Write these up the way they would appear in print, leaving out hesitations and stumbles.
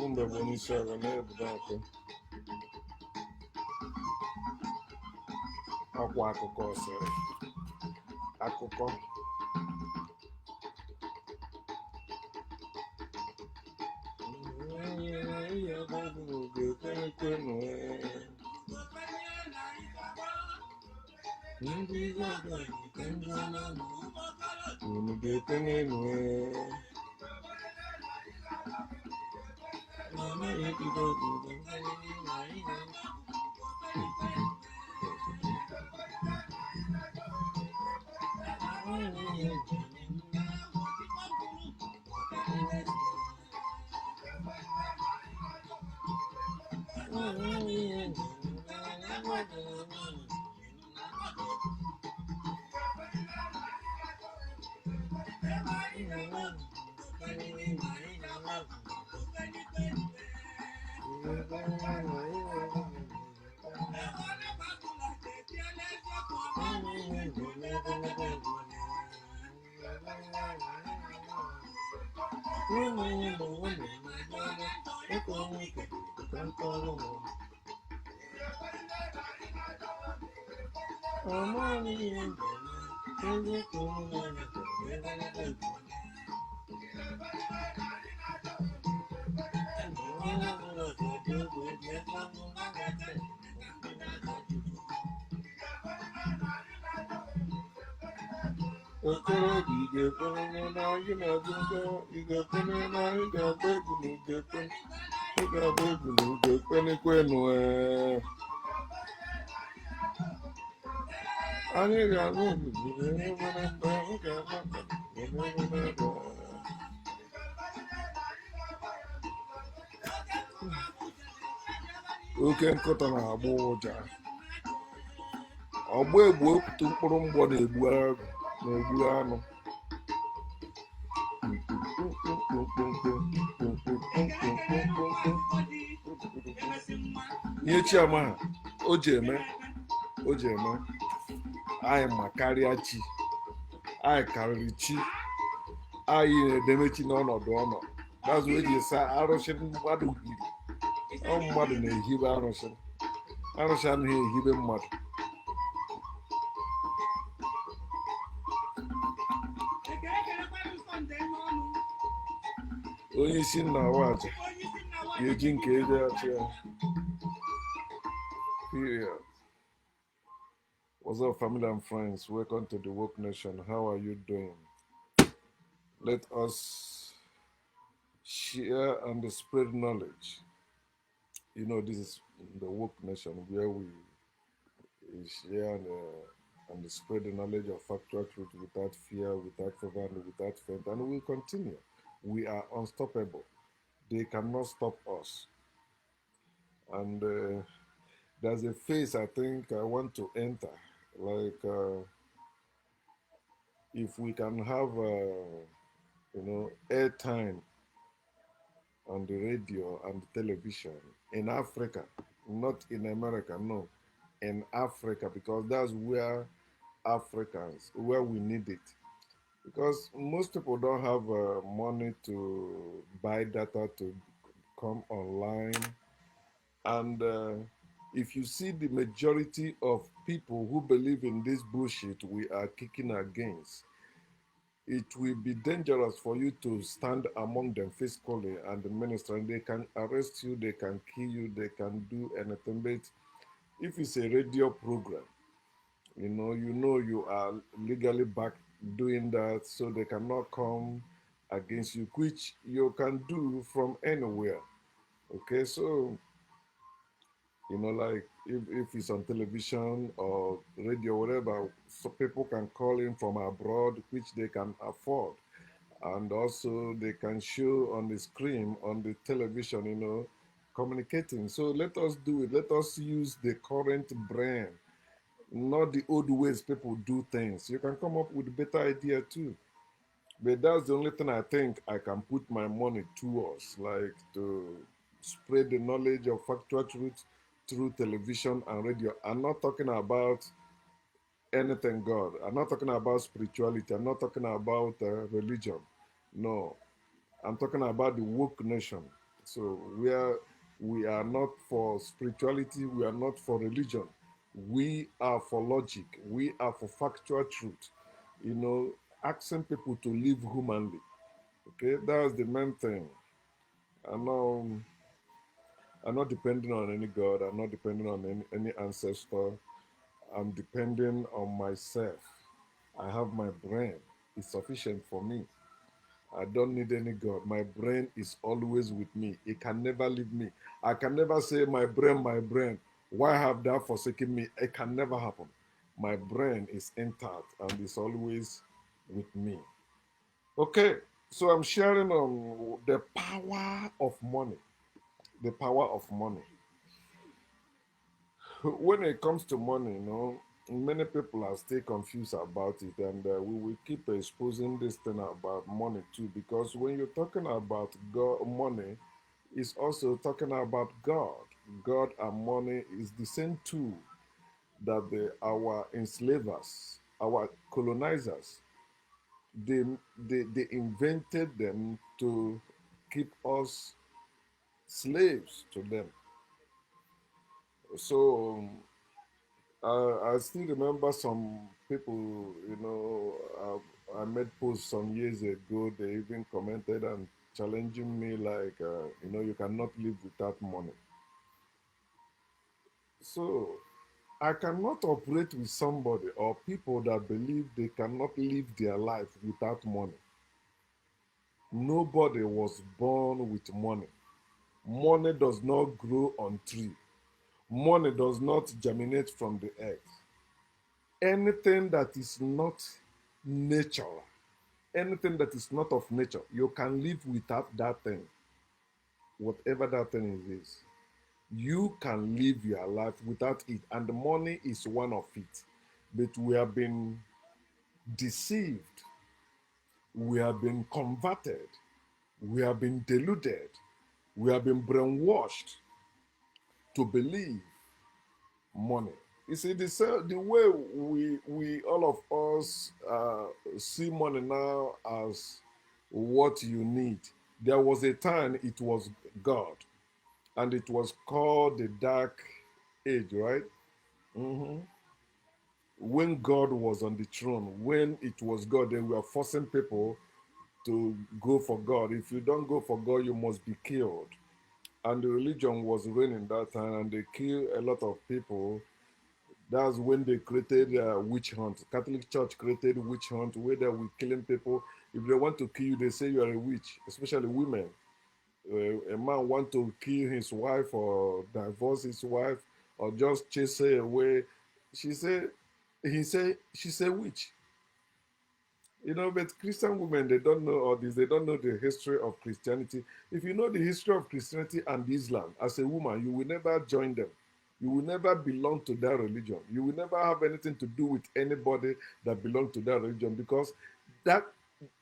Mgbe bụ onye isi ala na-ebudo akụ ọkwa akụkọ sịrị akụkọ oke nkụta na-agba ụja ọgba egbu otu mkpụrụ mgbọ na-egbu anụ ihe chiama ha o ji eme anyị ma karịa chi anyị karịrị chi anyị na-edemechi n'ọnọdụ dazụ eji sa arụsị mmadụ hiri ọ mmadụ na-ehibe arụsị anaghị ehibe mmadụ onye isi nna waja ga-eji nke ego achị ya. Period. What's up, family and friends? Welcome to the Woke Nation. How are you doing? Let us share and spread knowledge. You know, this is the Woke Nation where we share and spread the knowledge of factual truth without fear, without favor, and without faith. And we will continue. We are unstoppable. They cannot stop us. And there's a phase I think I want to enter. Like, if we can have, airtime on the radio and television in Africa, not in America, no, in Africa, because that's where where we need it. Because most people don't have money to buy data to come online. And if you see the majority of people who believe in this bullshit we are kicking against, it will be dangerous for you to stand among them physically and minister. And they can arrest you, they can kill you, they can do anything. But if it's a radio program, You are legally back doing that, so they cannot come against you, which you can do from anywhere. Okay, so like if it's on television or radio, whatever, so people can call in from abroad, which they can afford, and also they can show on the screen on the television, communicating. So let us do it. Let us use the current brain, not the old ways people do things. You can come up with a better idea too. But that's the only thing I think I can put my money towards, like to spread the knowledge of factual truth through television and radio. I'm not talking about anything God. I'm not talking about spirituality. I'm not talking about religion. No, I'm talking about the woke nation. So we are not for spirituality. We are not for religion. We are for logic. We are for factual truth. You know, asking people to live humanly. Okay, that's the main thing. I'm not, I'm not depending on any God. I'm not depending on any ancestor. I'm depending on myself. I have my brain. It's sufficient for me. I don't need any God. My brain is always with me. It can never leave me. I can never say, my brain, my brain. Why have thou forsaken me? It can never happen. My brain is intact and is always with me. Okay, so I'm sharing on the power of money. The power of money. When it comes to money, many people are still confused about it, and we will keep exposing this thing about money too, because when you're talking about God, money is also talking about God. God and money is the same tool that our enslavers, our colonizers, they, they invented them to keep us slaves to them. So I still remember some people, I made posts some years ago. They even commented and challenging me, like, you cannot live without money. So I cannot operate with somebody or people that believe they cannot live their life without money. Nobody was born with money. Money does not grow on tree. Money does not germinate from the earth. Anything that is not natural, anything that is not of nature, you can live without that thing, whatever that thing is. You can live your life without it, and the money is one of it. But we have been deceived, we have been converted, we have been deluded, we have been brainwashed to believe money. You see, the way we all of us see money now as what you need. There was a time it was God, and it was called the Dark Age, right? Mhm. When God was on the throne, when it was God, they were forcing people to go for God. If you don't go for God, you must be killed. And the religion was reigning that time, and they killed a lot of people. That's when they created witch hunt. Catholic Church created witch hunt where they were killing people. If they want to kill you, they say you are a witch, especially women. A man want to kill his wife or divorce his wife or just chase her away. She said, she said witch. But Christian women, they don't know all this. They don't know the history of Christianity. If you know the history of Christianity and Islam, as a woman, you will never join them. You will never belong to that religion. You will never have anything to do with anybody that belongs to that religion, because that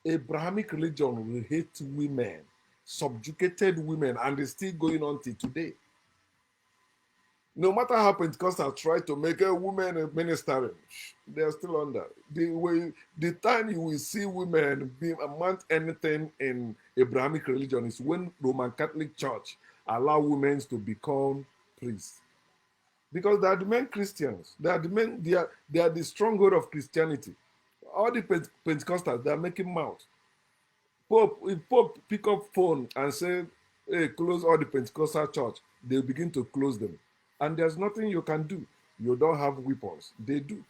Abrahamic religion will hate women, subjugated women, and it's still going on till today. No matter how Pentecostals try to make a woman ministering, they're still under. The time you will see women being among anything in Abrahamic religion is when Roman Catholic Church allow women to become priests. Because they are the main Christians. They are the stronghold of Christianity. All the Pentecostals, they are making mouth. If Pope pick up phone and say, hey, close all the Pentecostal church, they'll begin to close them. And there's nothing you can do. You don't have weapons. They do.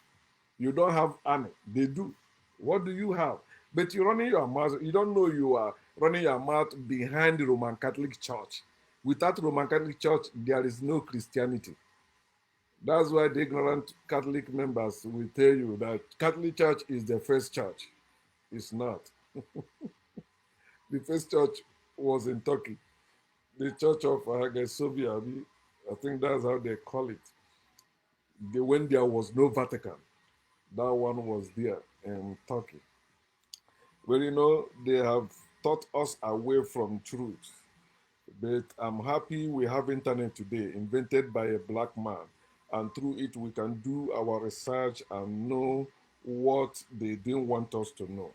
You don't have army. They do. What do you have? But you're running your mouth. You don't know you are running your mouth behind the Roman Catholic Church. Without Roman Catholic Church, there is no Christianity. That's why the ignorant Catholic members will tell you that Catholic Church is the first church. It's not. The first church was in Turkey, the Church of Hagia Sophia. I think that's how they call it. When there was no Vatican, that one was there in Turkey. Well, they have taught us away from truth. But I'm happy we have internet today, invented by a black man. And through it, we can do our research and know what they didn't want us to know.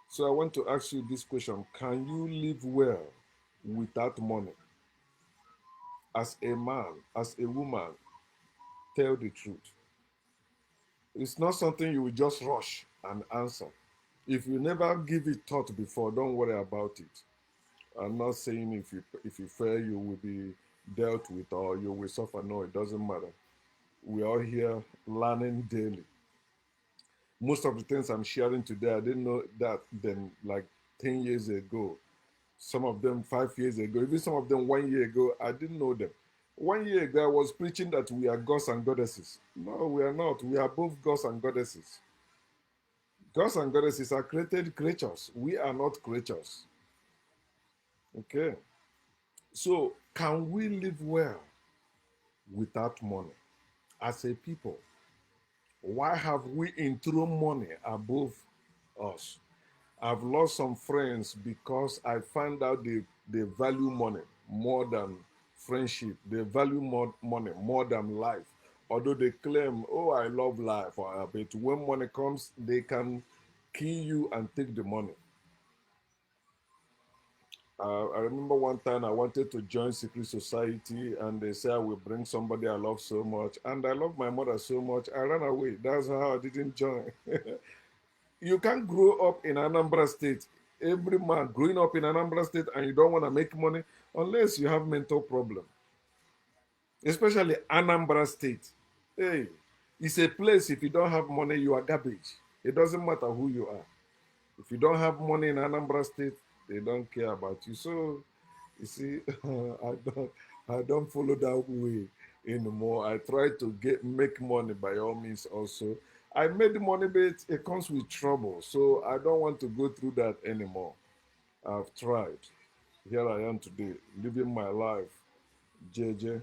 So I want to ask you this question. Can you live well without money? As a man, as a woman, tell the truth. It's not something you will just rush and answer. If you never give it thought before, don't worry about it. I'm not saying if you fail, you will be dealt with or you will suffer. No, it doesn't matter. We are here learning daily. Most of the things I'm sharing today, I didn't know that then like 10 years ago. Some of them 5 years ago, even some of them 1 year ago, I didn't know them. 1 year ago, I was preaching that we are gods and goddesses. No, we are not. We are both gods and goddesses. Gods and goddesses are created creatures. We are not creatures. Okay. So, can we live well without money as a people? Why have we enthroned money above us? I've lost some friends because I found out they value money more than friendship. They value money more than life. Although they claim, oh, I love life, but when money comes, they can kill you and take the money. I remember one time I wanted to join secret society, and they said I will bring somebody I love so much, and I love my mother so much. I ran away. That's how I didn't join. You can't grow up in Anambra State. Every man growing up in Anambra State, and you don't want to make money unless you have mental problem. Especially Anambra State. Hey, it's a place. If you don't have money, you are garbage. It doesn't matter who you are. If you don't have money in Anambra State, they don't care about you. So, you see, I don't follow that way anymore. I try to make money by all means. Also, I made money, but it comes with trouble. So I don't want to go through that anymore. I've tried. Here I am today, living my life. JJ,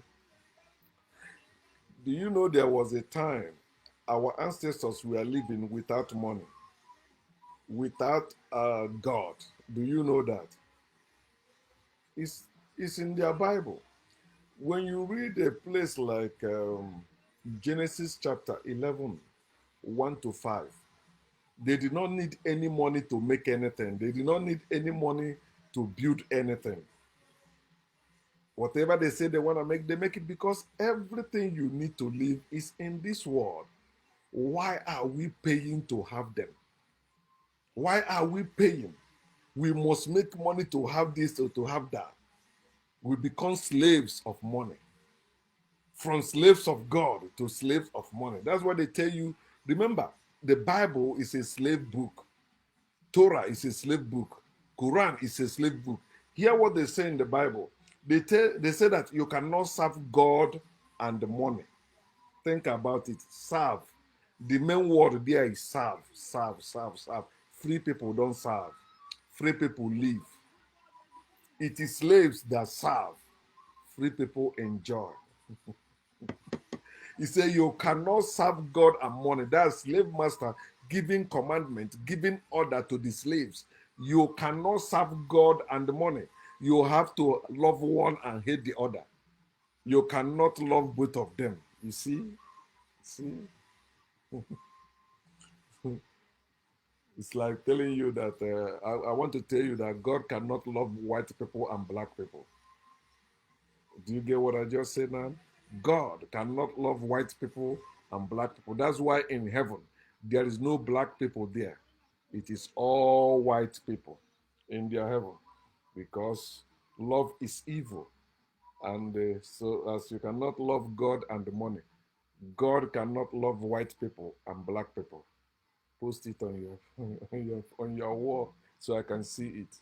do you know there was a time our ancestors were living without money, without God? Do you know that? It's, it's in their Bible. When you read a place like Genesis chapter 11, 1 to 5, they did not need any money to make anything. They did not need any money to build anything. Whatever they say they want to make, they make it because everything you need to live is in this world. Why are we paying to have them? Why are we paying? We must make money to have this or to have that. We become slaves of money. From slaves of God to slaves of money. That's what they tell you. Remember, the Bible is a slave book. Torah is a slave book. Quran is a slave book. Hear what they say in the Bible. They say that you cannot serve God and the money. Think about it. Serve. The main word there is serve. Serve, serve, serve. Free people don't serve. Free people live. It is slaves that serve. Free people enjoy. He said, you cannot serve God and money. That's slave master giving commandment, giving order to the slaves. You cannot serve God and money. You have to love one and hate the other. You cannot love both of them. You see? See? It's like telling you that I want to tell you that God cannot love white people and black people. Do you get what I just said now? God cannot love white people and black people. That's why in heaven there is no black people there. It is all white people in their heaven because love is evil. And so, as you cannot love God and the money, God cannot love white people and black people. Post it on your on your wall so I can see it.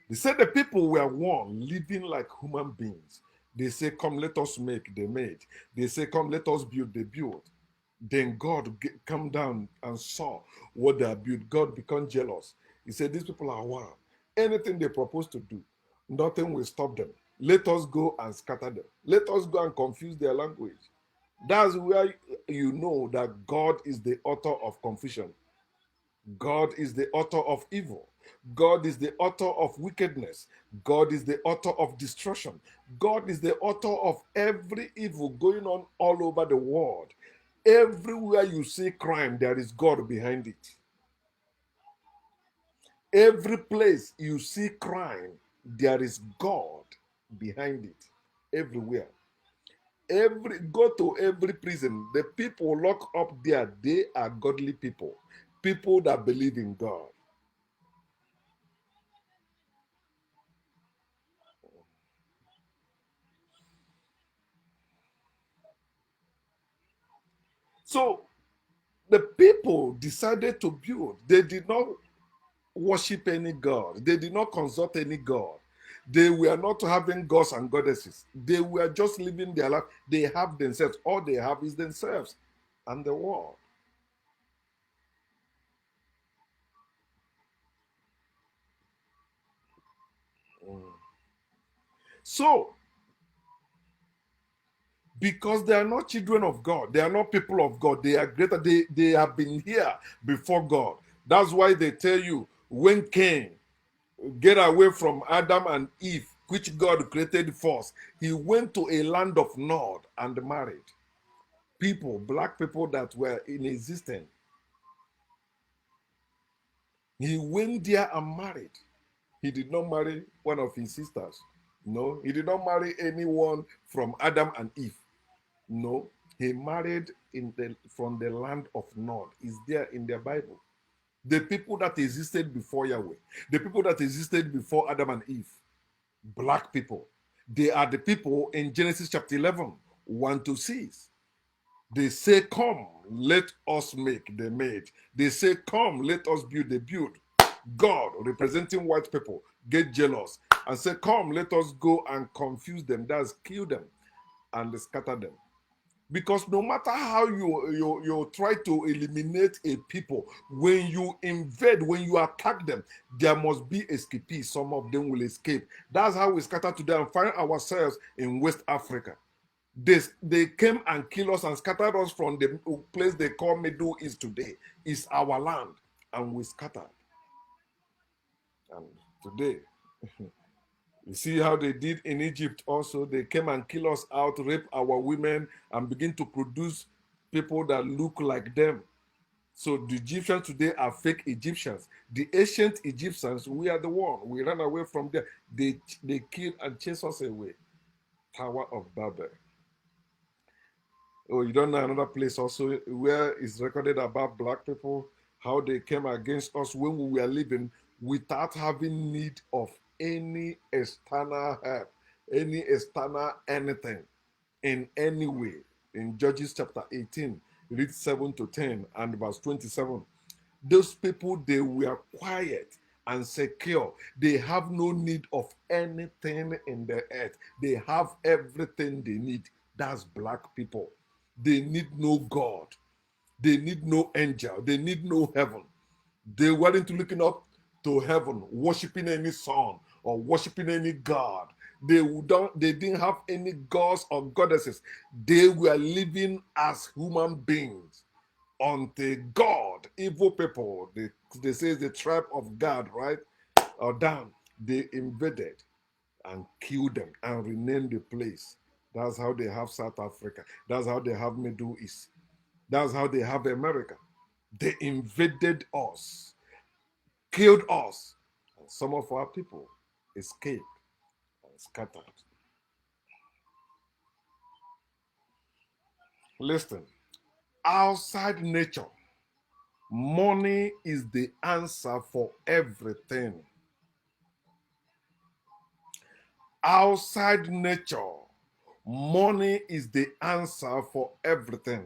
They said the people were one, living like human beings. They say, "Come, let us make." They made. They say, "Come, let us build." They built. Then God come down and saw what they have built. God became jealous. He said, "These people are one. Anything they propose to do, nothing will stop them. Let us go and scatter them. Let us go and confuse their language." That's where you know that God is the author of confusion. God is the author of evil. God is the author of wickedness. God is the author of destruction. God is the author of every evil going on all over the world. Everywhere you see crime, there is God behind it. Every place you see crime, there is God behind it. Everywhere. Go to every prison. The people lock up there, they are godly people. People that believe in God. So the people decided to build. They did not worship any god. They did not consult any god. They were not having gods and goddesses. They were just living their life. They have themselves. All they have is themselves and the world. Mm. So, because they are not children of God, they are not people of God, they are greater, they have been here before God. That's why they tell you when Cain get away from Adam and Eve, which God created first, he went to a land of Nod and married people, black people that were in existence. He went there and married. He did not marry one of his sisters. No, he did not marry anyone from Adam and Eve. No, he married from the land of Nod. Is there in the Bible? The people that existed before Yahweh, the people that existed before Adam and Eve, black people. They are the people in Genesis chapter 11, 1 to 6. They say, "Come, let us make." They made. They say, "Come, let us build." They build. God, representing white people, get jealous and say, "Come, let us go and confuse them." That's kill them and scatter them. Because no matter how you try to eliminate a people, when you invade, when you attack them, there must be escapees. Some of them will escape. That's how we scatter today and find ourselves in West Africa. They came and killed us and scattered us from the place they call Middle East today. It's our land, and we scattered. And today, you see how they did in Egypt also. They came and kill us out, rape our women, and begin to produce people that look like them. So the Egyptians today are fake Egyptians. The ancient Egyptians, we are the one. We ran away from there. They killed and chased us away. Tower of Babel. Oh, you don't know another place also where it's recorded about black people, how they came against us when we were living without having need of any external help, any external anything in any way. In Judges chapter 18, read 7 to 10 and verse 27. Those people, they were quiet and secure. They have no need of anything in the earth. They have everything they need. That's black people. They need no God. They need no angel. They need no heaven. They weren't looking up to heaven, worshiping any sun or worshiping any god. They didn't have any gods or goddesses. They were living as human beings until God, evil people, they say the tribe of God, right? Or down, they invaded and killed them and renamed the place. That's how they have South Africa. That's how they have Middle East. That's how they have America. They invaded us, killed us, and some of our people escaped and scattered. Listen, outside nature, money is the answer for everything. Outside nature, Money is the answer for everything.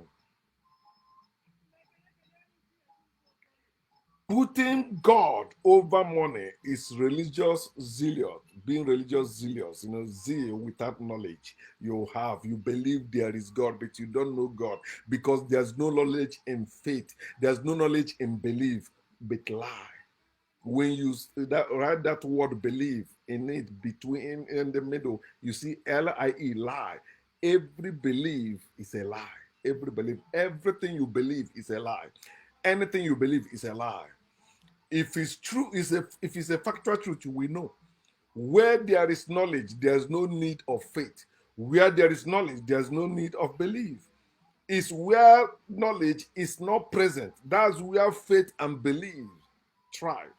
Putting God over money is religious zealot, being religious zealous, zeal without knowledge. You believe there is God, but you don't know God because there's no knowledge in faith, there's no knowledge in belief, but lie. When you write that word believe in it, between in the middle, you see lie, lie. Every belief is a lie. Every belief, everything you believe is a lie. Anything you believe is a lie. If it's true, if it's a factual truth, we know. Where there is knowledge, there's no need of faith. Where there is knowledge, there's no need of belief. It's where knowledge is not present. That's where faith and belief thrive.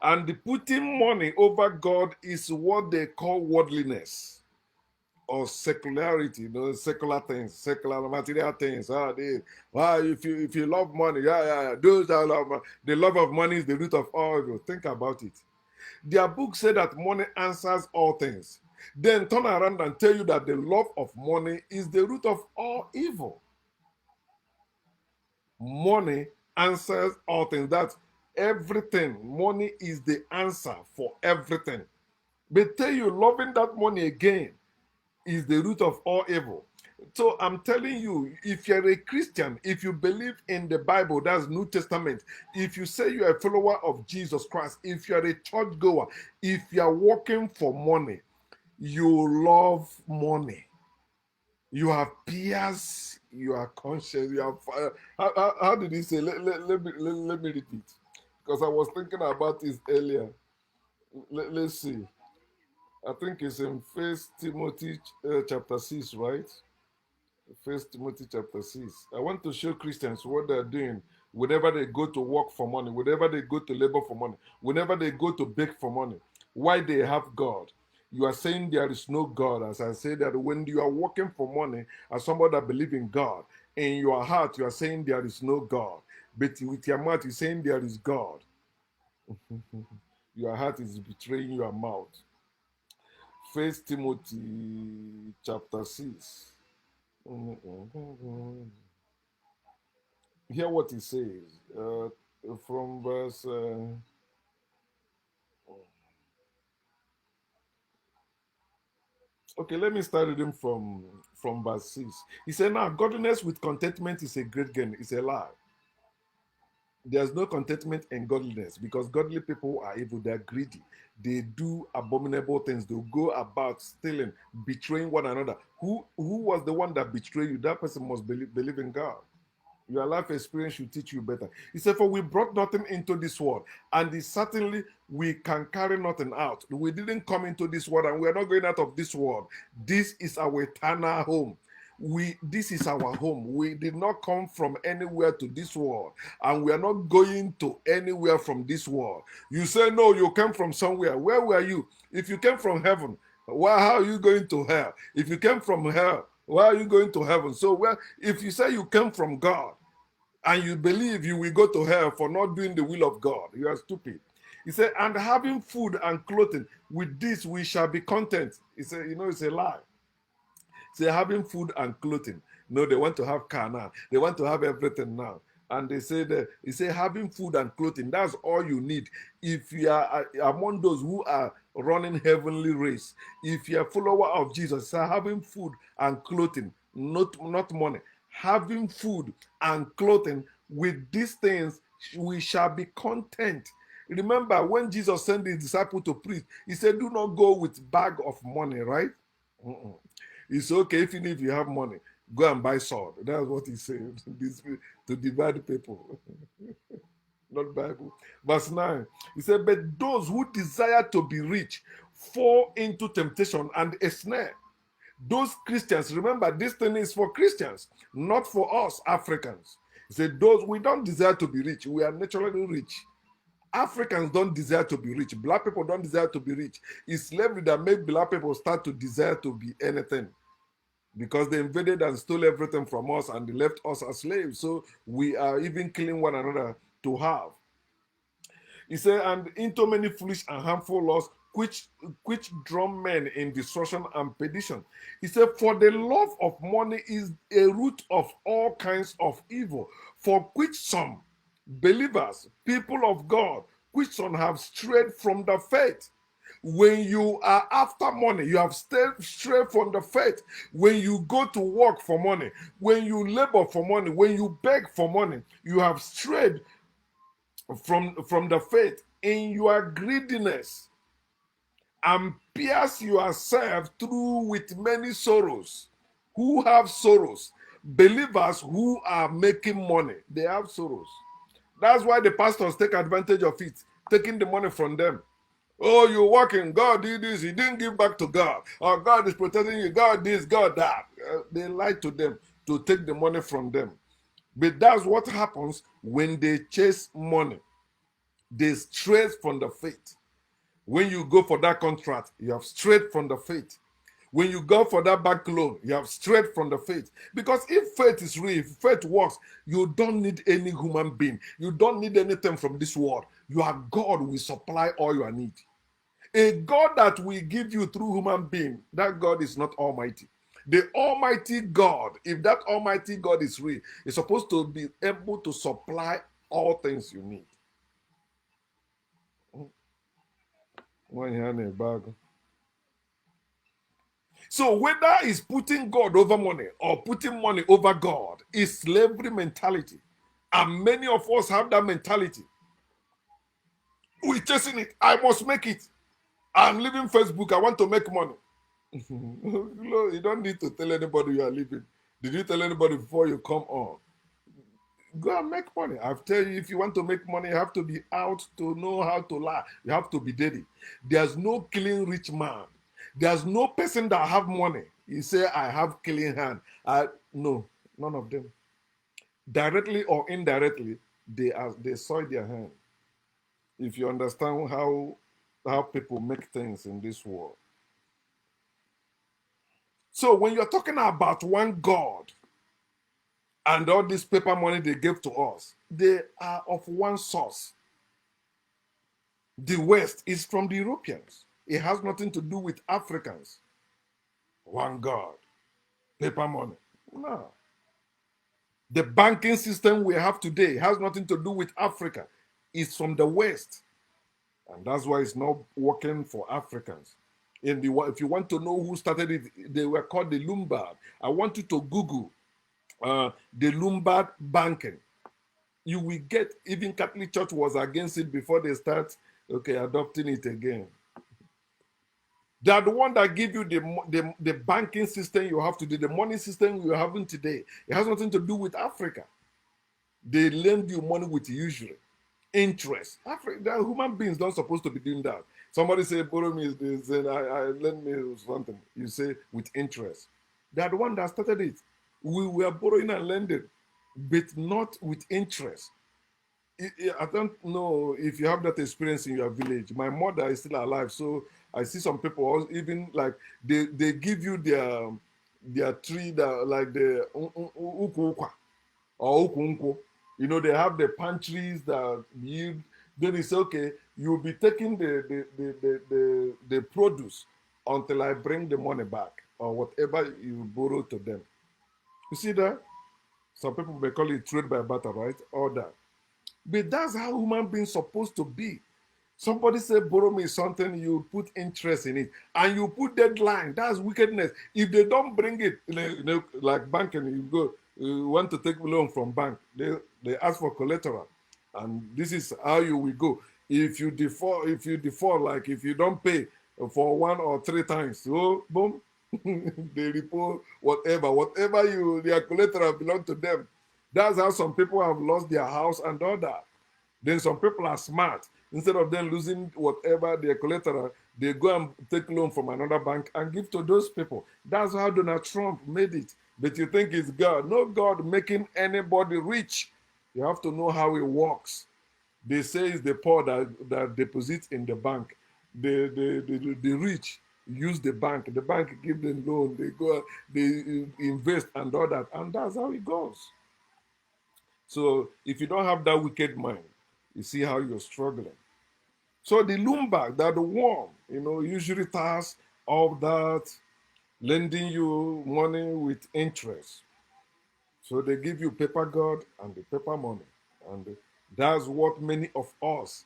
And the putting money over God is what they call worldliness or secularity, secular things, secular material things. If you love money, those that love money, the love of money is the root of all evil. Think about it. Their book said that money answers all things. Then turn around and tell you that the love of money is the root of all evil. Money answers all things. That's everything. Money is the answer for everything. But tell you, loving that money again is the root of all evil. So I'm telling you, if you're a Christian, if you believe in the Bible, that's New Testament, if you say you're a follower of Jesus Christ, if you're a church goer, if you're working for money, you love money. You have peers, you are conscious, you have. How did he say? Let me repeat. Because I was thinking about this earlier. Let's see. I think it's in First Timothy chapter 6, right? First Timothy chapter 6. I want to show Christians what they're doing whenever they go to work for money, whenever they go to labor for money, whenever they go to beg for money. Why they have God. You are saying there is no God. As I say that when you are working for money as somebody that believes in God, in your heart you are saying there is no God. But with your mouth you're saying there is God. Your heart is betraying your mouth. First Timothy chapter 6. Hear what he says from verse. Okay, let me start reading from verse 6. He said, "Now godliness with contentment is a great gain." It's a lie. There's no contentment in godliness because godly people are evil. They're greedy. They do abominable things. They'll go about stealing, betraying one another. Who was the one that betrayed you? That person must believe in God. Your life experience should teach you better. He said, "For we brought nothing into this world, and certainly we can carry nothing out. We didn't come into this world, and we are not going out of this world. This is our eternal home. This is our home. We did not come from anywhere to this world, and we are not going to anywhere from this world." You say, "No, you came from somewhere." Where were you? If you came from heaven, how are you going to hell? If you came from hell, why are you going to heaven? So, if you say you came from God and you believe you will go to hell for not doing the will of God, you are stupid. He said, "And having food and clothing, with this we shall be content." He said, it's a lie. Say having food and clothing. No, they want to have car now. They want to have everything now. And they say that he say having food and clothing, that's all you need. If you are among those who are running heavenly race, if you are follower of Jesus, say having food and clothing, not money. Having food and clothing, with these things we shall be content. Remember when Jesus sent his disciple to preach, he said, "Do not go with bag of money," right? It's okay even if you have money, go and buy sword. That's what he said to divide people. Not Bible. Verse 9. He said, "But those who desire to be rich fall into temptation and a snare." Those Christians, remember, this thing is for Christians, not for us Africans. He said, "Those we don't desire to be rich. We are naturally rich. Africans don't desire to be rich. Black people don't desire to be rich. It's slavery that made black people start to desire to be anything, because they invaded and stole everything from us and they left us as slaves. So we are even killing one another to have." He said, "And into many foolish and harmful laws which drum men in destruction and perdition. He said, for the love of money is a root of all kinds of evil, for which some believers, people of God, which some have strayed from the faith. When you are after money, you have strayed from the faith. When you go to work for money, when you labor for money, when you beg for money, you have strayed from the faith in your greediness, and pierce yourself through with many sorrows. Who have sorrows? Believers who are making money, they have sorrows. That's why the pastors take advantage of it, taking the money from them. Oh, you're working. God did this. He didn't give back to God. Or God is protecting you. God this, God that. They lie to them to take the money from them. But that's what happens when they chase money. They stray from the faith. When you go for that contract, you have strayed from the faith. When you go for that bank loan, you have strayed from the faith. Because if faith is real, if faith works, you don't need any human being. You don't need anything from this world. Your God will supply all your need. A God that will give you through human being, that God is not almighty. The almighty God, if that almighty God is real, is supposed to be able to supply all things you need. One hand in a bag. So whether it's putting God over money or putting money over God is slavery mentality. And many of us have that mentality. We're chasing it. I must make it. I'm leaving Facebook. I want to make money. You don't need to tell anybody you are leaving. Did you tell anybody before you come on? Go and make money. I've tell you, if you want to make money, you have to be out to know how to lie. You have to be dirty. There's no clean rich man. There's no person that have money. You say, I have clean hand. No, none of them. Directly or indirectly, they soil their hand. If you understand how people make things in this world. So when you're talking about one God and all this paper money they gave to us, they are of one source. The West is from the Europeans. It has nothing to do with Africans. One God, paper money. No. The banking system we have today has nothing to do with Africa. It's from the West. And that's why it's not working for Africans. If you want to know who started it, they were called the Lombard. I want you to Google the Lombard banking. You will get, even Catholic Church was against it before they start adopting it again. They are the one that give you the banking system you have today, the money system you having today. It has nothing to do with Africa. They lend you money with usury, interest. The human beings don't supposed to be doing that. Somebody say, borrow me this, and I lend me something. You say with interest. They are the one that started it. We were borrowing and lending, but not with interest. I don't know if you have that experience in your village. My mother is still alive, so I see some people even like they give you their tree that like the ukwa or ukunko. You know, they have the pantries that yield. Then it's okay. You'll be taking the produce until I bring the money back or whatever you borrow to them. You see that? Some people may call it trade by barter, right? All that. But that's how human beings supposed to be. Somebody say borrow me something, you put interest in it, and you put deadline. That's wickedness. If they don't bring it, like banking, you go, you want to take a loan from bank, they ask for collateral, and this is how you will go. If you default, like if you don't pay for 1 or 3 times, so boom, they report whatever their collateral belong to them. That's how some people have lost their house and all that. Then some people are smart. Instead of them losing whatever their collateral, they go and take loan from another bank and give to those people. That's how Donald Trump made it. But you think it's God. No God making anybody rich. You have to know how it works. They say it's the poor that deposits in the bank. The rich use the bank. The bank give them loan. They go, they invest and all that. And that's how it goes. So if you don't have that wicked mind, you see how you're struggling. So the Lumba, that the worm, usually does all that, lending you money with interest. So they give you paper God and the paper money. And that's what many of us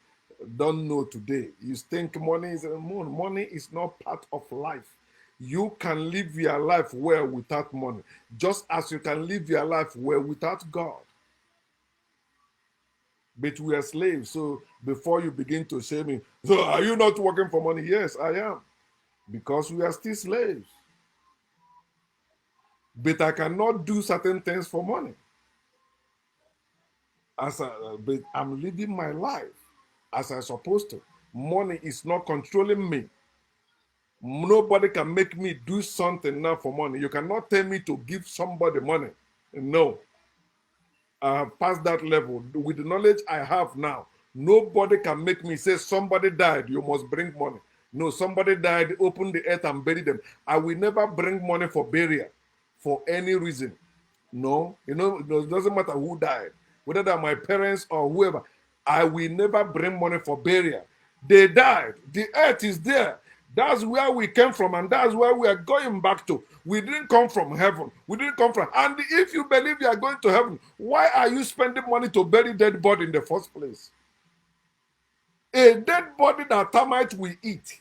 don't know today. You think money is a moon. Money is not part of life. You can live your life well without money, just as you can live your life well without God. But we are slaves. So before you begin to say me, so are you not working for money? Yes, I am. Because we are still slaves. But I cannot do certain things for money. But I'm living my life as I'm supposed to. Money is not controlling me. Nobody can make me do something now for money. You cannot tell me to give somebody money. No, I have passed that level. With the knowledge I have now, nobody can make me say somebody died, you must bring money. No, somebody died, open the earth and bury them. I will never bring money for burial for any reason. No, it doesn't matter who died, whether they're my parents or whoever. I will never bring money for burial. They died. The earth is there. That's where we came from, and that's where we are going back to. We didn't come from heaven. We didn't come from. And if you believe you are going to heaven, why are you spending money to bury dead body in the first place? A dead body that termites will eat.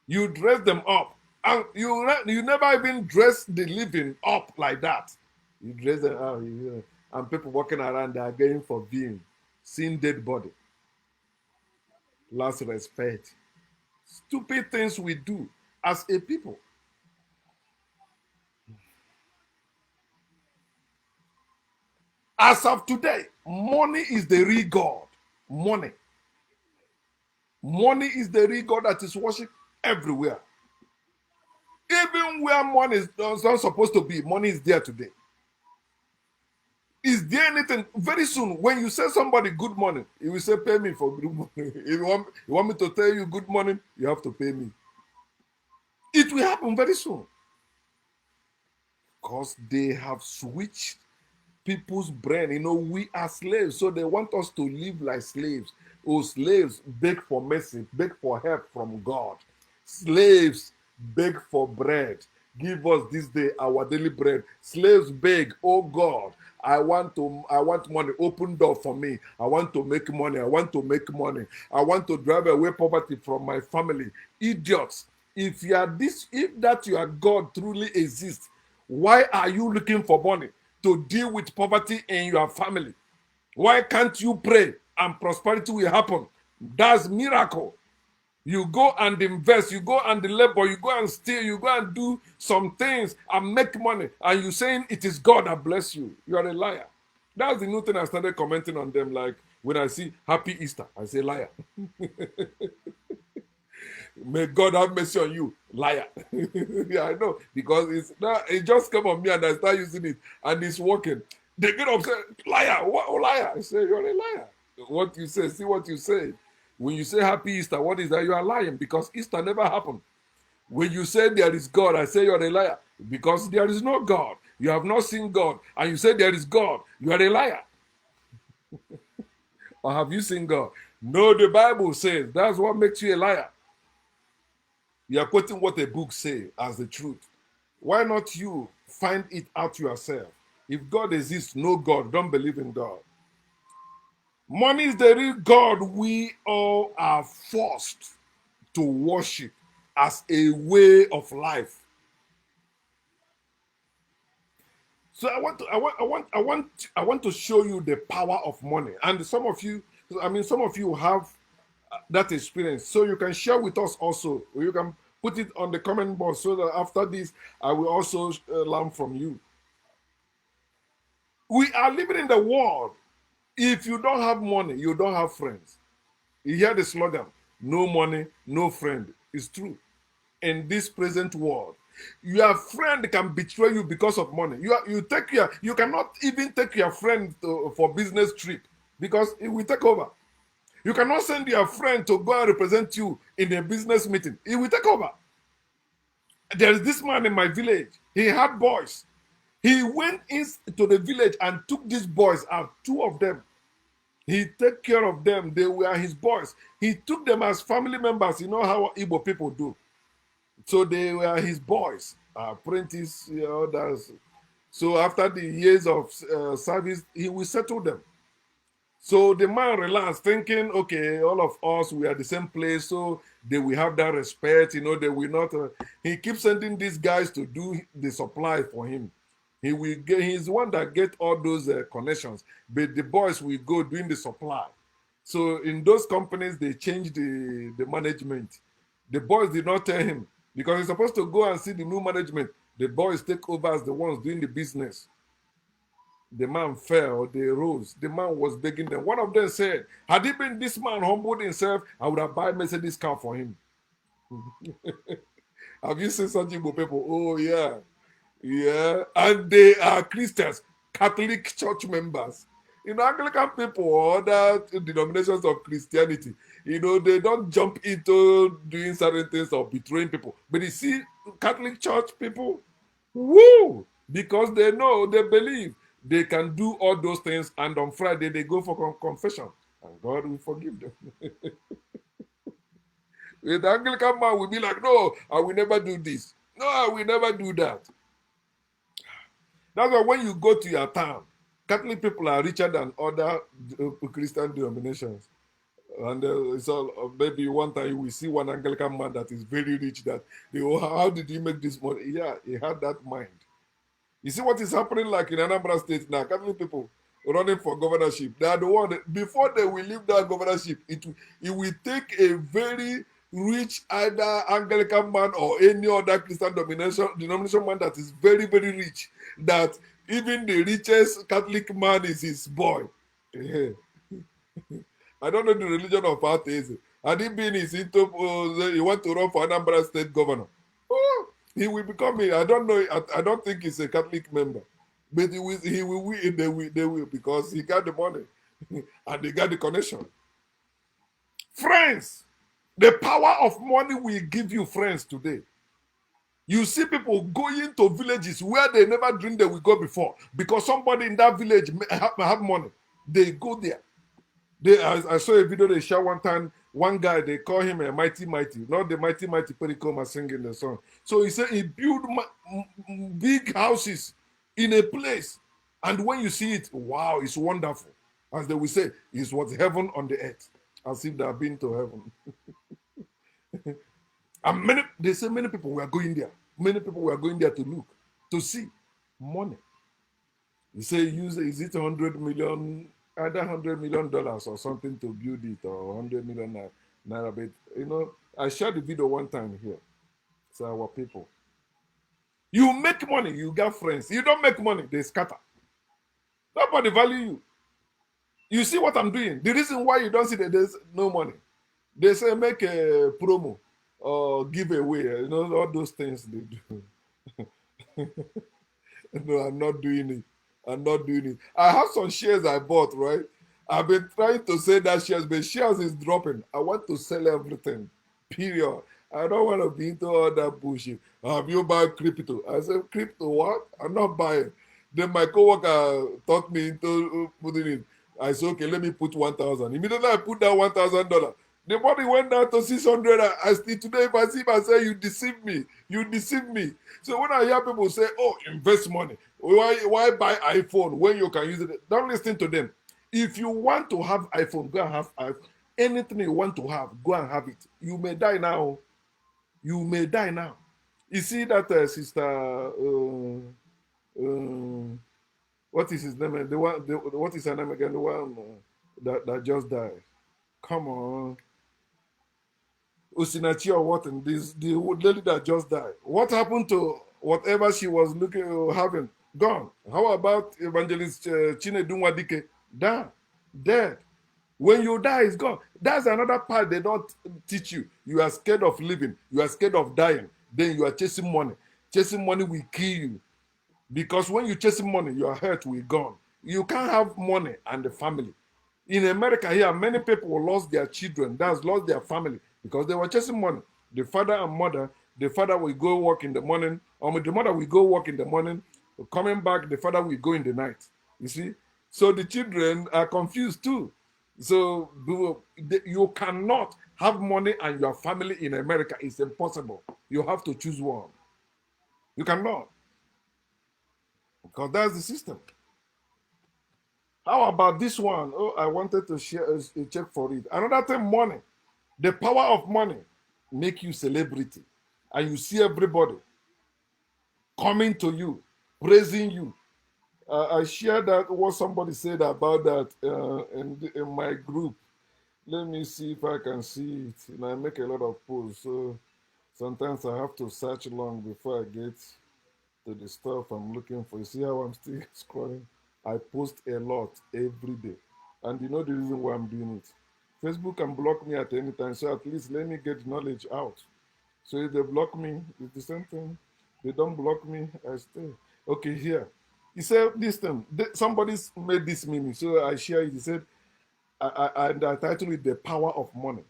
You dress them up, and you never even dress the living up like that. You dress them up, and people walking around they are going for viewing, seeing dead body. Lost respect. Stupid things we do as a people. As of today, money is the real God. Money. Money is the real God that is worshipped everywhere. Even where money is not supposed to be, money is there today. Is there anything very soon when you say somebody good morning, he will say, pay me for good morning. If you want me to tell you good morning, you have to pay me. It will happen very soon. Because they have switched people's brain. We are slaves, so they want us to live like slaves. Oh, slaves beg for mercy, beg for help from God. Slaves beg for bread. Give us this day our daily bread. Slaves beg, oh God, I want money. Open door for me. I want to make money. I want to make money. I want to drive away poverty from my family. Idiots. If that your God truly exists, why are you looking for money to deal with poverty in your family? Why can't you pray and prosperity will happen? That's miracle. You go and invest, you go and labor, you go and steal, you go and do some things and make money, and you saying it is God that bless you. You are a liar. That's the new thing I started commenting on them. Like when I see Happy Easter, I say liar. May God have mercy on you, liar. Yeah, I know, because it just came on me and I start using it and it's working. They get upset, liar, what liar? I say, you're a liar. What you say, see what you say. When you say Happy Easter, what is that? You are lying, because Easter never happened. When you say there is God, I say you're a liar, because there is no God. You have not seen God, and you say there is God, you are a liar. Or have you seen God? No, the Bible says that's what makes you a liar. You are quoting what a book says as the truth. Why not you find it out yourself? If God exists, no God, don't believe in God. Money is the real God we all are forced to worship as a way of life. So I want to show you the power of money. And some of you have that experience. So you can share with us also. You can put it on the comment box so that after this, I will also learn from you. We are living in the world. If you don't have money, you don't have friends. You hear the slogan, no money, no friend. It's true. In this present world, your friend can betray you because of money. You cannot even take your friend for business trip because it will take over. You cannot send your friend to go and represent you in a business meeting. It will take over. There is this man in my village. He had boys. He went into the village and took these boys out, two of them. He take care of them. They were his boys. He took them as family members. You know how Igbo people do. So they were his boys, apprentice, others. So after the years of service, he will settle them. So the man relaxed, thinking, okay, all of us, we are the same place, so they will have that respect, they will not. He keeps sending these guys to do the supply for him. He's the one that get all those connections, but the boys will go doing the supply. So in those companies, they change the management. The boys did not tell him because he's supposed to go and see the new management. The boys take over as the ones doing the business. The man fell, they rose. The man was begging them. One of them said, had it been this man humbled himself, I would have bought Mercedes car for him. Have you seen such Igbo people? Oh, yeah. Yeah. And they are Christians, Catholic church members. Anglican people or other denominations of Christianity, they don't jump into doing certain things or betraying people. But you see, Catholic church people, woo! Because they know, they believe they can do all those things, and on Friday they go for confession, and God will forgive them. The Anglican man will be like, no, I will never do this. No, I will never do that. That's why when you go to your town, Catholic people are richer than other Christian denominations. And it's all, maybe one time you will see one Anglican man that is very rich that they go, how did he make this money? Yeah, he had that mind. You see what is happening like in Anambra State now? Catholic people running for governorship. They are the one that, before they will leave that governorship, it will take a very rich either Anglican man or any other Christian denomination man that is very, very rich. That even the richest Catholic man is his boy. I don't know the religion of atheism. Had he been he want to run for Anambra State governor. Oh, he will become I don't know. I don't think he's a Catholic member, but he will win. They will because he got the money and they got the connection. Friends, the power of money will give you friends today. You see people going to villages where they never dreamed they will go before because somebody in that village have money. They go there. I saw a video they shot one time. One guy, they call him a mighty, not the mighty Pericoma singing the song. So he said he built big houses in a place. And when you see it, wow, it's wonderful. As they will say, it's what heaven on the earth. As if they have been to heaven. And they say many people were going there. Many people were going there to look, to see money. You say, is it 100 million? Either $100 million or something to build it, or 100 million naira. But I shared the video one time here. So our people, you make money, you get friends. You don't make money, they scatter. Nobody value you. You see what I'm doing? The reason why you don't see that there's no money, they say make a promo or give away. All those things they do. No, I'm not doing it. I'm not doing it. I have some shares I bought, right? I've been trying to sell that shares, but shares is dropping. I want to sell everything. Period. I don't want to be into all that bullshit. Have you bought crypto? I said, crypto what? I'm not buying. Then my coworker taught me into putting it. I said, okay, let me put 1,000. Immediately I put that $1,000. The money went down to 600. I still today, if I see myself, you deceive me. You deceive me. So when I hear people say, oh, invest money, why buy iPhone when you can use it? Don't listen to them. If you want to have iPhone, go and have iPhone. Anything you want to have, go and have it. You may die now. You may die now. You see that sister, what is his name? What is her name again? The one that just died. Come on. Osinachi or what? And the lady that just died. What happened to whatever she was having? Gone. How about Evangelist Chinedu Nwadike? Done. Dead. When you die, it's gone. That's another part they don't teach you. You are scared of living. You are scared of dying. Then you are chasing money. Chasing money will kill you. Because when you chasing money, your health will gone. You can't have money and the family. In America here, many people lost their children. That's lost their family because they were chasing money. The father and mother, the father will go work in the morning, or the mother will go work in the morning. Coming back, the father will go in the night. You see? So the children are confused too. So you cannot have money and your family in America. It's impossible. You have to choose one. You cannot, because that's the system. How about this one? Oh, I wanted to share a check for it. Another thing, money. The power of money make you celebrity, and you see everybody coming to you, praising you. I shared that what somebody said about that in my group. Let me see if I can see it. And I make a lot of posts, so sometimes I have to search long before I get to the stuff I'm looking for. You see how I'm still scrolling? I post a lot every day. And you know the reason why I'm doing it. Facebook can block me at any time, so at least let me get knowledge out. So if they block me, it's the same thing. They don't block me, I stay. Okay, here. He said this thing. Somebody's made this meme, so I share it. He said, and I titled it The Power of Money.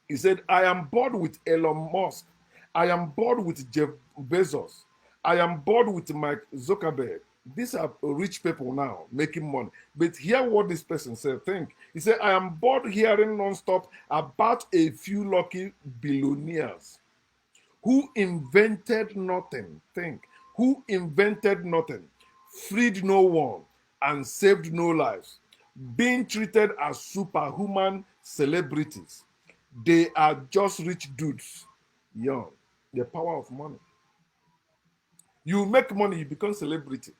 He said, I am bored with Elon Musk. I am bored with Jeff Bezos. I am bored with Mike Zuckerberg. These are rich people now making money. But hear what this person said. Think. He said, I am bored hearing nonstop about a few lucky billionaires who invented nothing. Think. Who invented nothing, freed no one, and saved no lives, being treated as superhuman celebrities. They are just rich dudes. Young. The power of money. You make money, you become celebrity.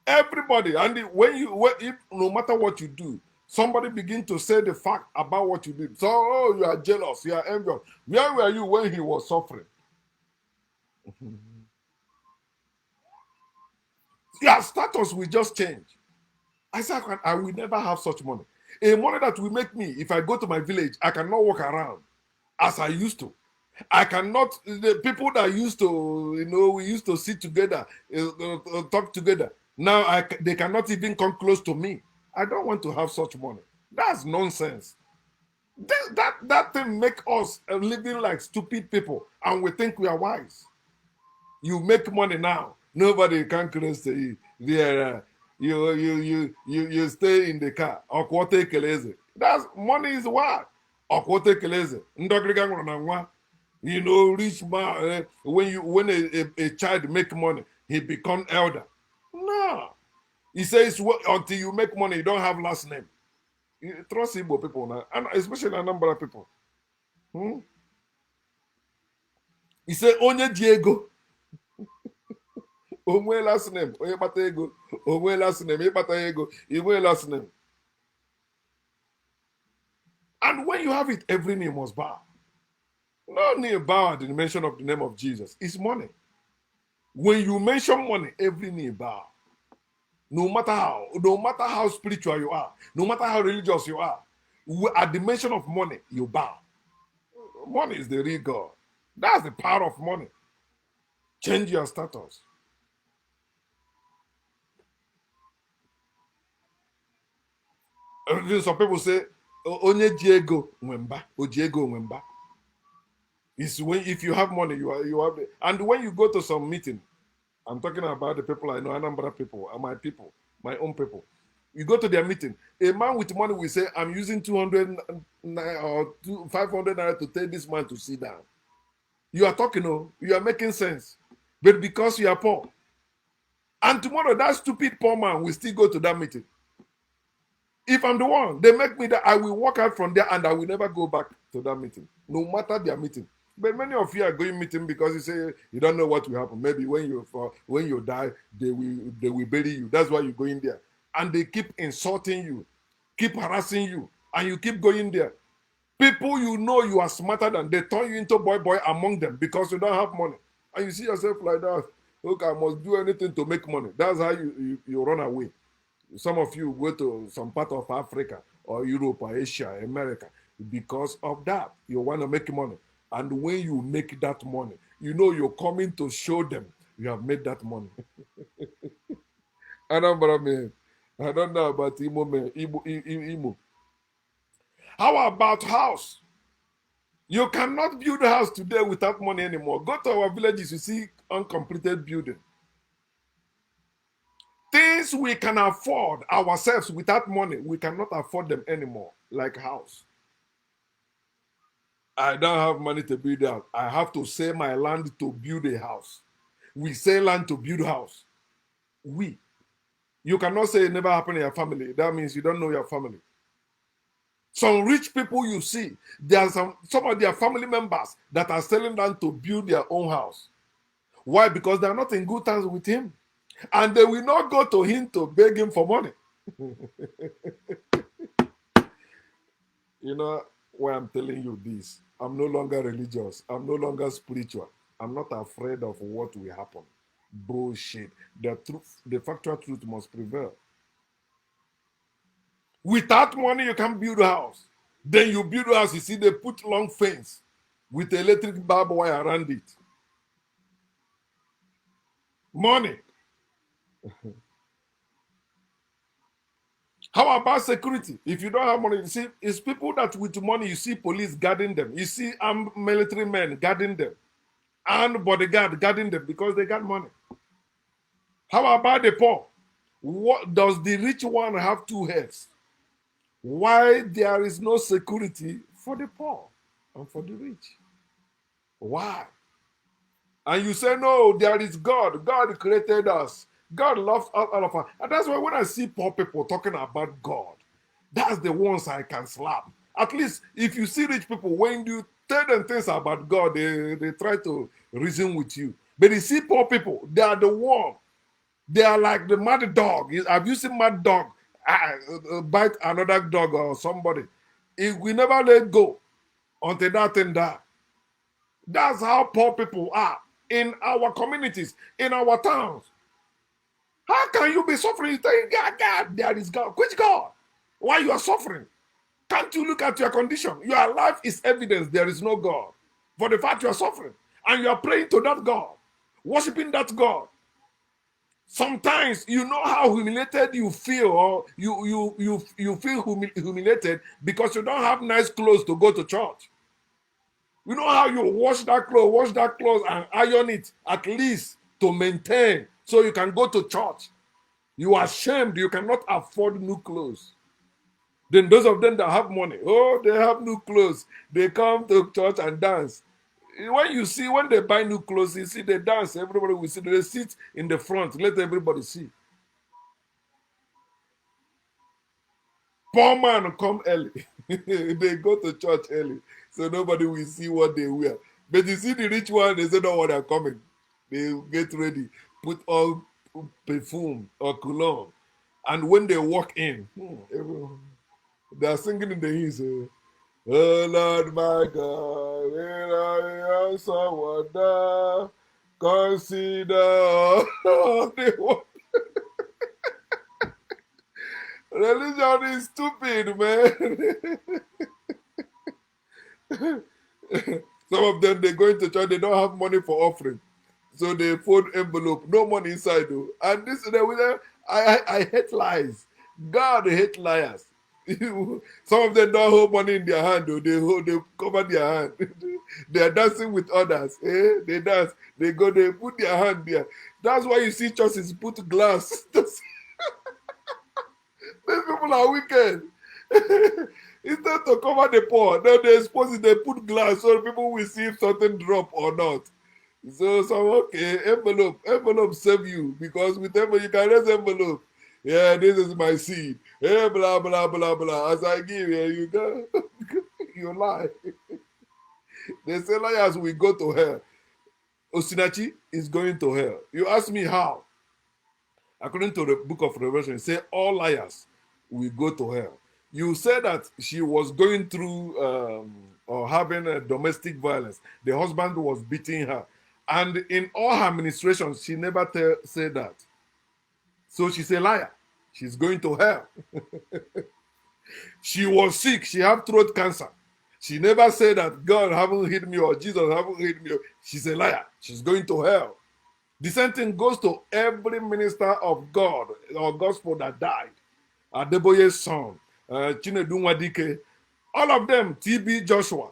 Everybody, and if no matter what you do, somebody begin to say the fact about what you did. So, oh, you are jealous, you are envious. Where were you when he was suffering? Your status will just change. I said, I will never have such money. A money that will make me, if I go to my village, I cannot walk around as I used to. I cannot, the people that used to, we used to sit together, talk together. Now they cannot even come close to me. I don't want to have such money. That's nonsense. That thing make us living like stupid people, and we think we are wise. You make money now, nobody can close to you. There, you stay in the car. Ọkwọta ekeleze. That's money is what. Ọkwọta ekeleze. Ndọgịrịga nwụrụ na nwa. Rich man. When a child make money, he become elder. No, he says until you make money, you don't have last name. Trust Igbo people now, and especially Anambra people. Hmm? He said onye Diego. Onwe last name, onye kpata ego, onwe last name, ịkpata ego, inwe last name. And when you have it, every name must bow. No knee bow at the mention of the name of Jesus. It's money. When you mention money, every knee bow. No matter how spiritual you are, no matter how religious you are, at the mention of money, you bow. Money is the real God. That's the power of money. Change your status. Some people say, onye ji ego nwe mba, oji ego nwe mba. It's when if you have money, you have it. And when you go to some meeting, I'm talking about the people I know, Anambra people, are my people, my own people. You go to their meeting, a man with money will say, I'm using 200 or 500 naira to take this man to sit down. You are talking, you are making sense. But because you are poor. And tomorrow, that stupid poor man will still go to that meeting. If I'm the one, they make me that I will walk out from there and I will never go back to that meeting, no matter their meeting. But many of you are going meeting because you say you don't know what will happen. Maybe when you die, they will bury you. That's why you're going there. And they keep insulting you, keep harassing you, and you keep going there. People you know you are smarter than, they turn you into boy among them because you don't have money. And you see yourself like that. Look, I must do anything to make money. That's how you run away. Some of you go to some part of Africa or Europe or Asia, America, because of that. You want to make money. And when you make that money, you're coming to show them you have made that money. Anambra man. I don't know about Imo man. Imo. How about house? You cannot build a house today without money anymore. Go to our villages, you see uncompleted building. Things we can afford ourselves without money, we cannot afford them anymore, like house. I don't have money to build a house. I have to sell my land to build a house. We sell land to build a house. You cannot say it never happened in your family. That means you don't know your family. Some rich people you see, there are some of their family members that are selling land to build their own house. Why? Because they are not in good terms with him. And they will not go to him to beg him for money. You know why I'm telling you this? I'm no longer religious. I'm no longer spiritual. I'm not afraid of what will happen. Bullshit. The truth, the factual truth must prevail. Without money, you can't build a house. Then you build a house, you see, they put long fence with electric barbed wire around it. Money. How about security? If you don't have money, you see, it's people that with money, you see police guarding them. You see armed military men guarding them. And bodyguard guarding them because they got money. How about the poor? What does the rich one have two heads? Why there is no security for the poor and for the rich? Why? And you say, no, there is God. God created us. God loves all of us. And that's why when I see poor people talking about God, that's the ones I can slap. At least if you see rich people, when you tell them things about God, they try to reason with you. But you see poor people, they are the one. They are like the mad dog. Have you seen mad dog bite another dog or somebody? We never let go until that thing die. That's how poor people are in our communities, in our towns. How can you be suffering? You think, God, there is God. Which God? Why you are suffering? Can't you look at your condition? Your life is evidence there is no God. For the fact you are suffering. And you are praying to that God. Worshiping that God. Sometimes you know how humiliated you feel, or you feel humiliated because you don't have nice clothes to go to church. You know how you wash that clothes and iron it at least to maintain so you can go to church. You are ashamed you cannot afford new clothes. Then those of them that have money, oh, they have new clothes. They come to church and dance. When they buy new clothes, you see they dance. Everybody will see. They sit in the front. Let everybody see. Poor man come early. They go to church early, so nobody will see what they wear. But you see the rich one, they say, no, what are coming. They get ready, put on perfume or cologne. And when they walk in, everyone, they are singing in the hymns. Oh Lord my God, when I am someone consider all the world. Religion is stupid, man. Some of them, they go into church, they don't have money for offering. So they fold envelope, no money inside though. And this, I hate lies. God hate liars. Some of them don't hold money in their hand though. They cover their hand. They are dancing with others. They dance. They put their hand there. That's why you see churches put glass. These people are wicked. Instead to cover the poor, then they expose it, they put glass so people will see if something drop or not. So okay, envelope save you because with envelope you can raise envelope. Yeah, this is my seed. Hey, blah blah blah blah. As I give, here you go. You lie. They say liars will go to hell. Osinachi is going to hell. You ask me how? According to the book of Revelation, say all liars will go to hell. You said that she was going through or having a domestic violence. The husband was beating her. And in all her ministrations, she never said that. So she's a liar. She's going to hell. She was sick. She had throat cancer. She never said that God haven't hit me or Jesus haven't hit me. She's a liar. She's going to hell. The same thing goes to every minister of God or gospel that died. Adeboye's son, Chinedu Nwadike, all of them, TB Joshua,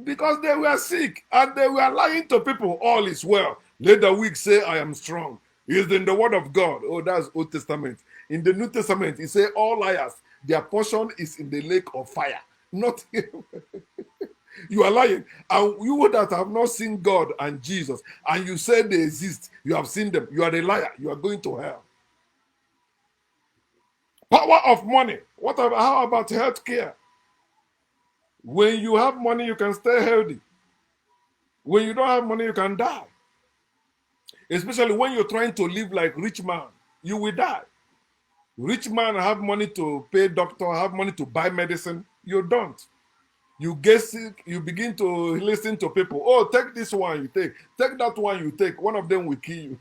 because they were sick and they were lying to people, all is well. Let the weak say, I am strong. It's in the word of God. Oh, that's Old Testament. In the New Testament, it says all liars, their portion is in the lake of fire. Not you are lying. And you that have not seen God and Jesus, and you say they exist, you have seen them. You are a liar. You are going to hell. Power of money. How about health care? When you have money, you can stay healthy. When you don't have money, you can die. Especially when you're trying to live like rich man, you will die. Rich man have money to pay doctor, have money to buy medicine. You don't. You get sick, you begin to listen to people. Oh, take this one, you take that one, you take. One of them will kill you.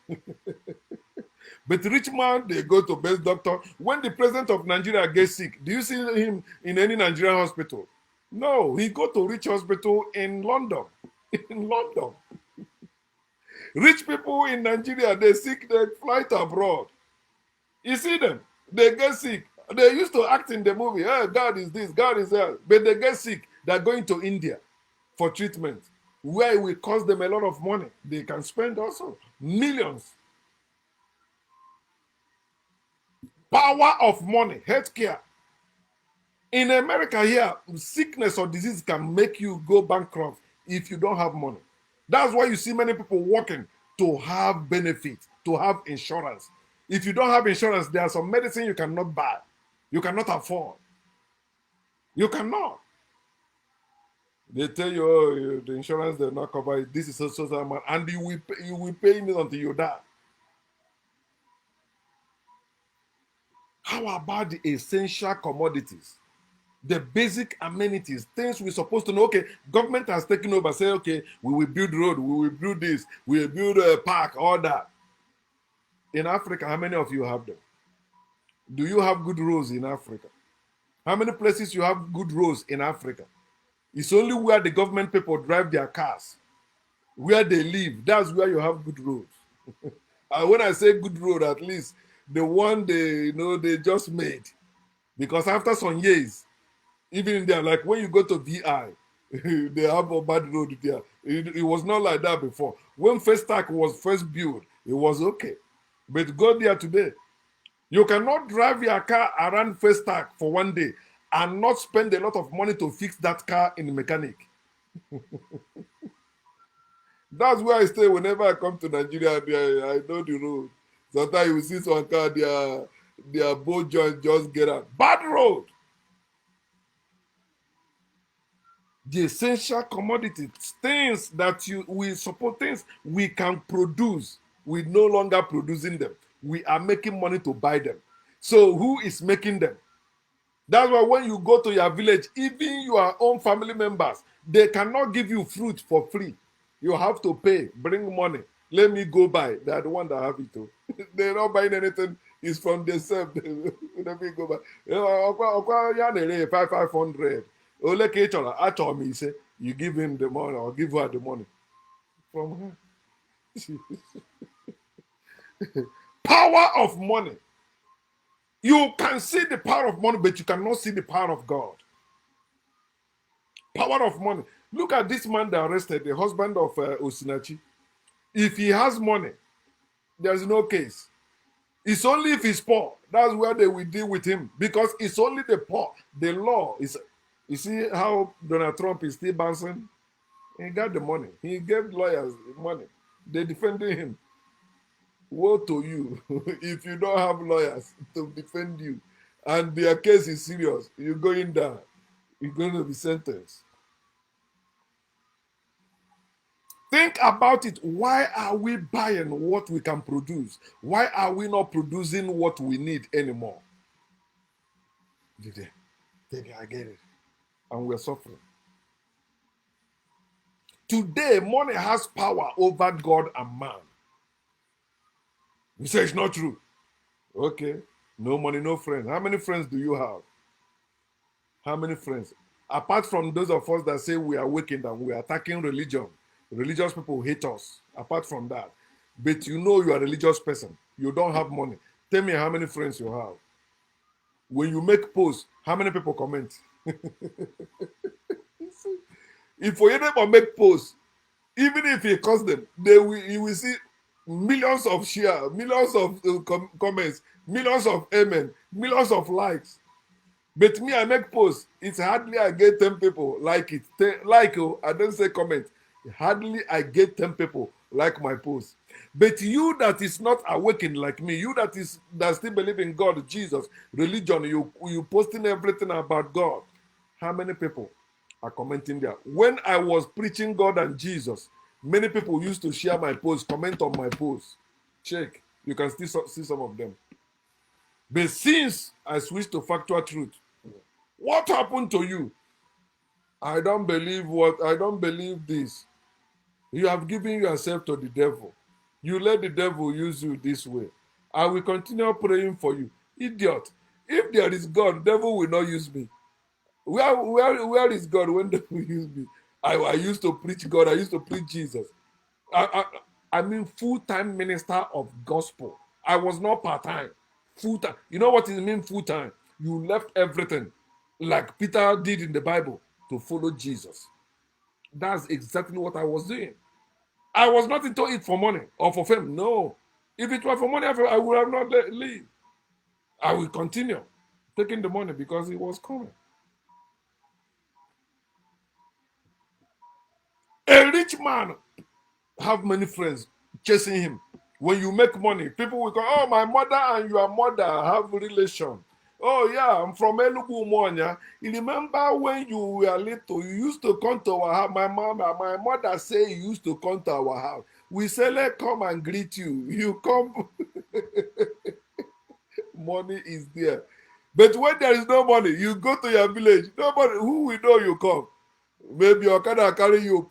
But rich man, they go to best doctor. When the president of Nigeria gets sick, do you see him in any Nigerian hospital? No, he go to rich hospital in London. In London. Rich people in Nigeria, they sick, they fly to abroad. You see them, they get sick. They used to act in the movie, hey, God is this, God is that. But they get sick. They're going to India for treatment, where it will cost them a lot of money. They can spend also millions. Power of money, healthcare. In America here, sickness or disease can make you go bankrupt if you don't have money. That's why you see many people working to have benefits, to have insurance. If you don't have insurance, there are some medicine you cannot buy. You cannot afford. You cannot. They tell you, oh, the insurance does not cover it. This is so amount, and you will pay it until you die. How about the essential commodities? The basic amenities, things we're supposed to know. Okay, government has taken over, say, okay, we will build road, we will build this, we will build a park, all that. In Africa, how many of you have them? Do you have good roads in Africa? How many places you have good roads in Africa? It's only where the government people drive their cars, where they live. That's where you have good roads. And when I say good road, at least the one they just made, because after some years, even in there, like when you go to VI, they have a bad road there. It was not like that before. When Festac was first built, it was okay. But go there today. You cannot drive your car around Festac for one day and not spend a lot of money to fix that car in the mechanic. That's where I stay whenever I come to Nigeria. I know the road. Sometimes you see some car, their both joints just get out. Bad road. The essential commodities, things that we support, things we can produce, we no longer producing them. We are making money to buy them. So who is making them? That's why when you go to your village, even your own family members, they cannot give you fruit for free. You have to pay, bring money. Let me go buy. They are the one that have it too. They're not buying anything. It's from themselves. Let me go buy. 500. Achọ me say you give him the money or give her the money. From her. Power of money. You can see the power of money, but you cannot see the power of God. Power of money. Look at this man that arrested, the husband of Osinachi. If he has money, there's no case. It's only if he's poor. That's where they will deal with him. Because it's only the poor. The law is. You see how Donald Trump is still bouncing? He got the money. He gave lawyers money. They defended him. Woe to you if you don't have lawyers to defend you. And their case is serious. You're going down. You're going to be sentenced. Think about it. Why are we buying what we can produce? Why are we not producing what we need anymore? Did I get it? And we're suffering. Today, money has power over God and man. You say it's not true. Okay. No money, no friends. How many friends do you have? How many friends? Apart from those of us that say we are wicked and we are attacking religion, religious people hate us. Apart from that. But you know you are a religious person. You don't have money. Tell me how many friends you have. When you make posts, how many people comment? If your neighbor make posts, even if he costs them, you will see millions of share, millions of comments, millions of amen, millions of likes. But me, I make posts. It's hardly I get 10 people like it. I don't say comment. Hardly I get 10 people like my post. But you that is not awakened like me, you that still believe in God, Jesus, religion, you posting everything about God. How many people are commenting there? When I was preaching God and Jesus, many people used to share my post, comment on my post. Check. You can still see some of them. But since I switched to factual truth, what happened to you? I don't believe this. You have given yourself to the devil. You let the devil use you this way. I will continue praying for you. Idiot. If there is God, the devil will not use me. Where is God when the devil use me? I used to preach God. I used to preach Jesus. I mean full-time minister of gospel. I was not part-time. Full-time. You know what it means full-time? You left everything like Peter did in the Bible to follow Jesus. That's exactly what I was doing. I was not into it for money or for fame. No. If it were for money, I would have not leave. I will continue taking the money because it was coming. A rich man have many friends chasing him. When you make money, people will go, oh, my mother and your mother have relation. Oh, yeah, I'm from Enugu, Monya. You remember when you were little, you used to come to our house. My mother say you used to come to our house. We say, let's come and greet you. You come, money is there. But when there is no money, you go to your village. Nobody, who will know you come? Maybe your car carry you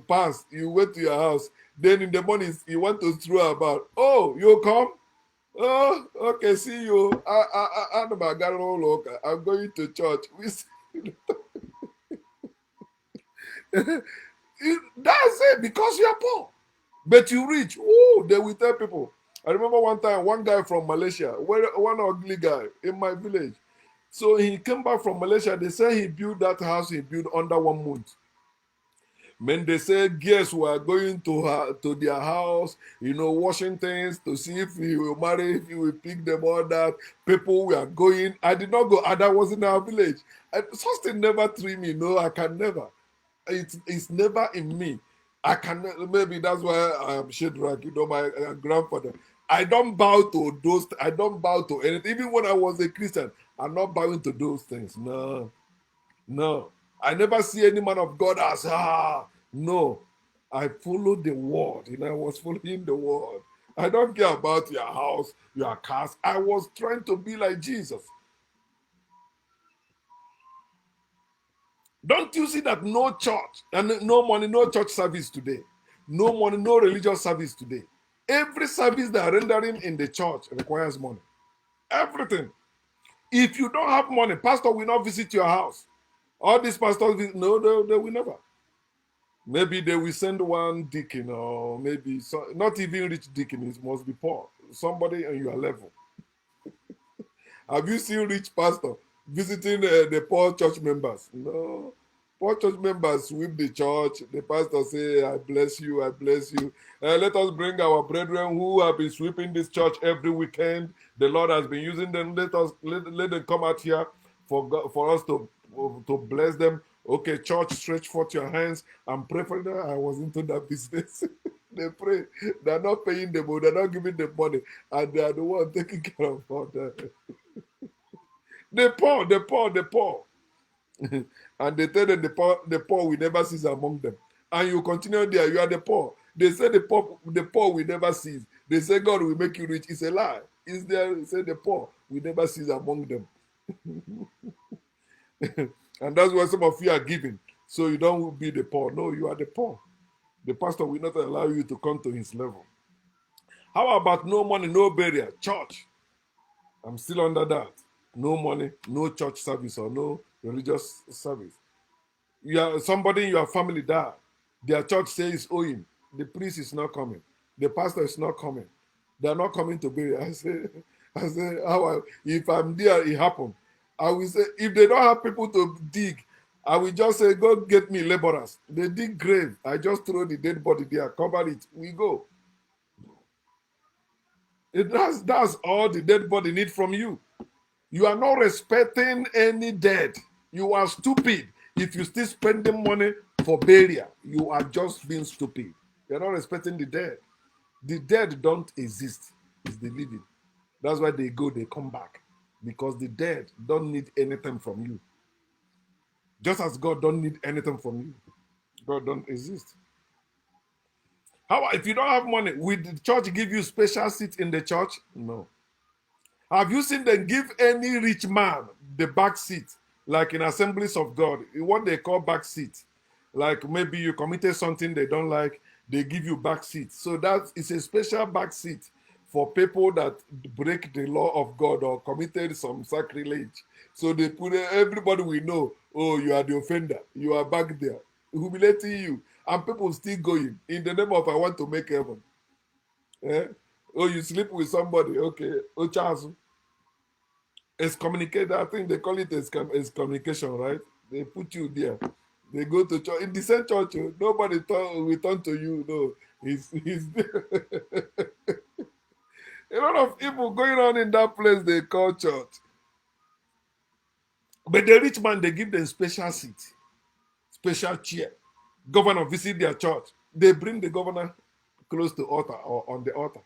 past. You went to your house. Then in the morning, you want to throw about. Oh, you come? Oh, okay, see you. I'm going to church. That's it, because you're poor. But you rich. Oh, they will tell people. I remember one time, one guy from Malaysia, one ugly guy in my village. So he came back from Malaysia. They say he built that house, he built under 1 month. When they said guests were going to their house, washing things to see if he will marry, if he will pick them all that. People were going. I did not go. And I was in our village. Something never threw me. No, I can never. It's never in me. I can maybe that's why I am Shadrach, my grandfather. I don't bow to those. I don't bow to anything. Even when I was a Christian, I'm not bowing to those things. No. No, I never see any man of God as no. I follow the word, I was following the word. I don't care about your house, your cars. I was trying to be like Jesus. Don't you see that no church and no money, no church service today, no money, no religious service today. Every service they are rendering in the church requires money. Everything. If you don't have money, pastor will not visit your house. All these pastors, no, they will never. Maybe they will send one deacon, or maybe not even rich deacon, it must be poor. Somebody on your level. Have you seen rich pastor visiting the poor church members? No. Poor church members sweep the church. The pastor say, I bless you, I bless you. Let us bring our brethren who have been sweeping this church every weekend. The Lord has been using them. Let them come out here for us to bless them. Okay, church, stretch forth your hands and pray for them. I was into that business. They pray. They're not paying them, they're not giving them money, and they are the one taking care of all that. The poor, the poor, the poor. And they tell them the poor will never cease among them. And you continue there, you are the poor. They say the poor will never cease. They say God will make you rich. It's a lie. It's there, they say the poor will never cease among them. And that's why some of you are giving. So you don't be the poor. No, you are the poor. The pastor will not allow you to come to his level. How about no money, no burial? Church. I'm still under that. No money, no church service or no religious service. Somebody in your family died. Their church says owing. The priest is not coming. The pastor is not coming. They are not coming to bury. I say, if I'm there, it happened. I will say, if they don't have people to dig, I will just say, go get me laborers. They dig grave. I just throw the dead body there, cover it. We go. That's all the dead body need from you. You are not respecting any dead. You are stupid if you still spending money for burial. You are just being stupid. You're not respecting the dead. The dead don't exist. It's the living. That's why they go, they come back. Because the dead don't need anything from you. Just as God don't need anything from you. God don't exist. How if you don't have money, will the church give you special seat in the church? No. Have you seen them give any rich man the back seat, like in Assemblies of God, what they call back seat? Like maybe you committed something they don't like, they give you back seat. So that is a special back seat for people that break the law of God or committed some sacrilege. So they put everybody we know, oh, you are the offender, you are back there, humiliating you, and people still going in the name of I want to make heaven. Eh? Oh, you sleep with somebody, okay, oh, Charles. Excommunicate, I think they call it excommunication, right? They put you there. They go to church. In the same church, nobody will turn to you. No, he's a lot of people going on in that place they call church. But the rich man, they give them special seat, special chair. Governor visit their church. They bring the governor close to altar or on the altar.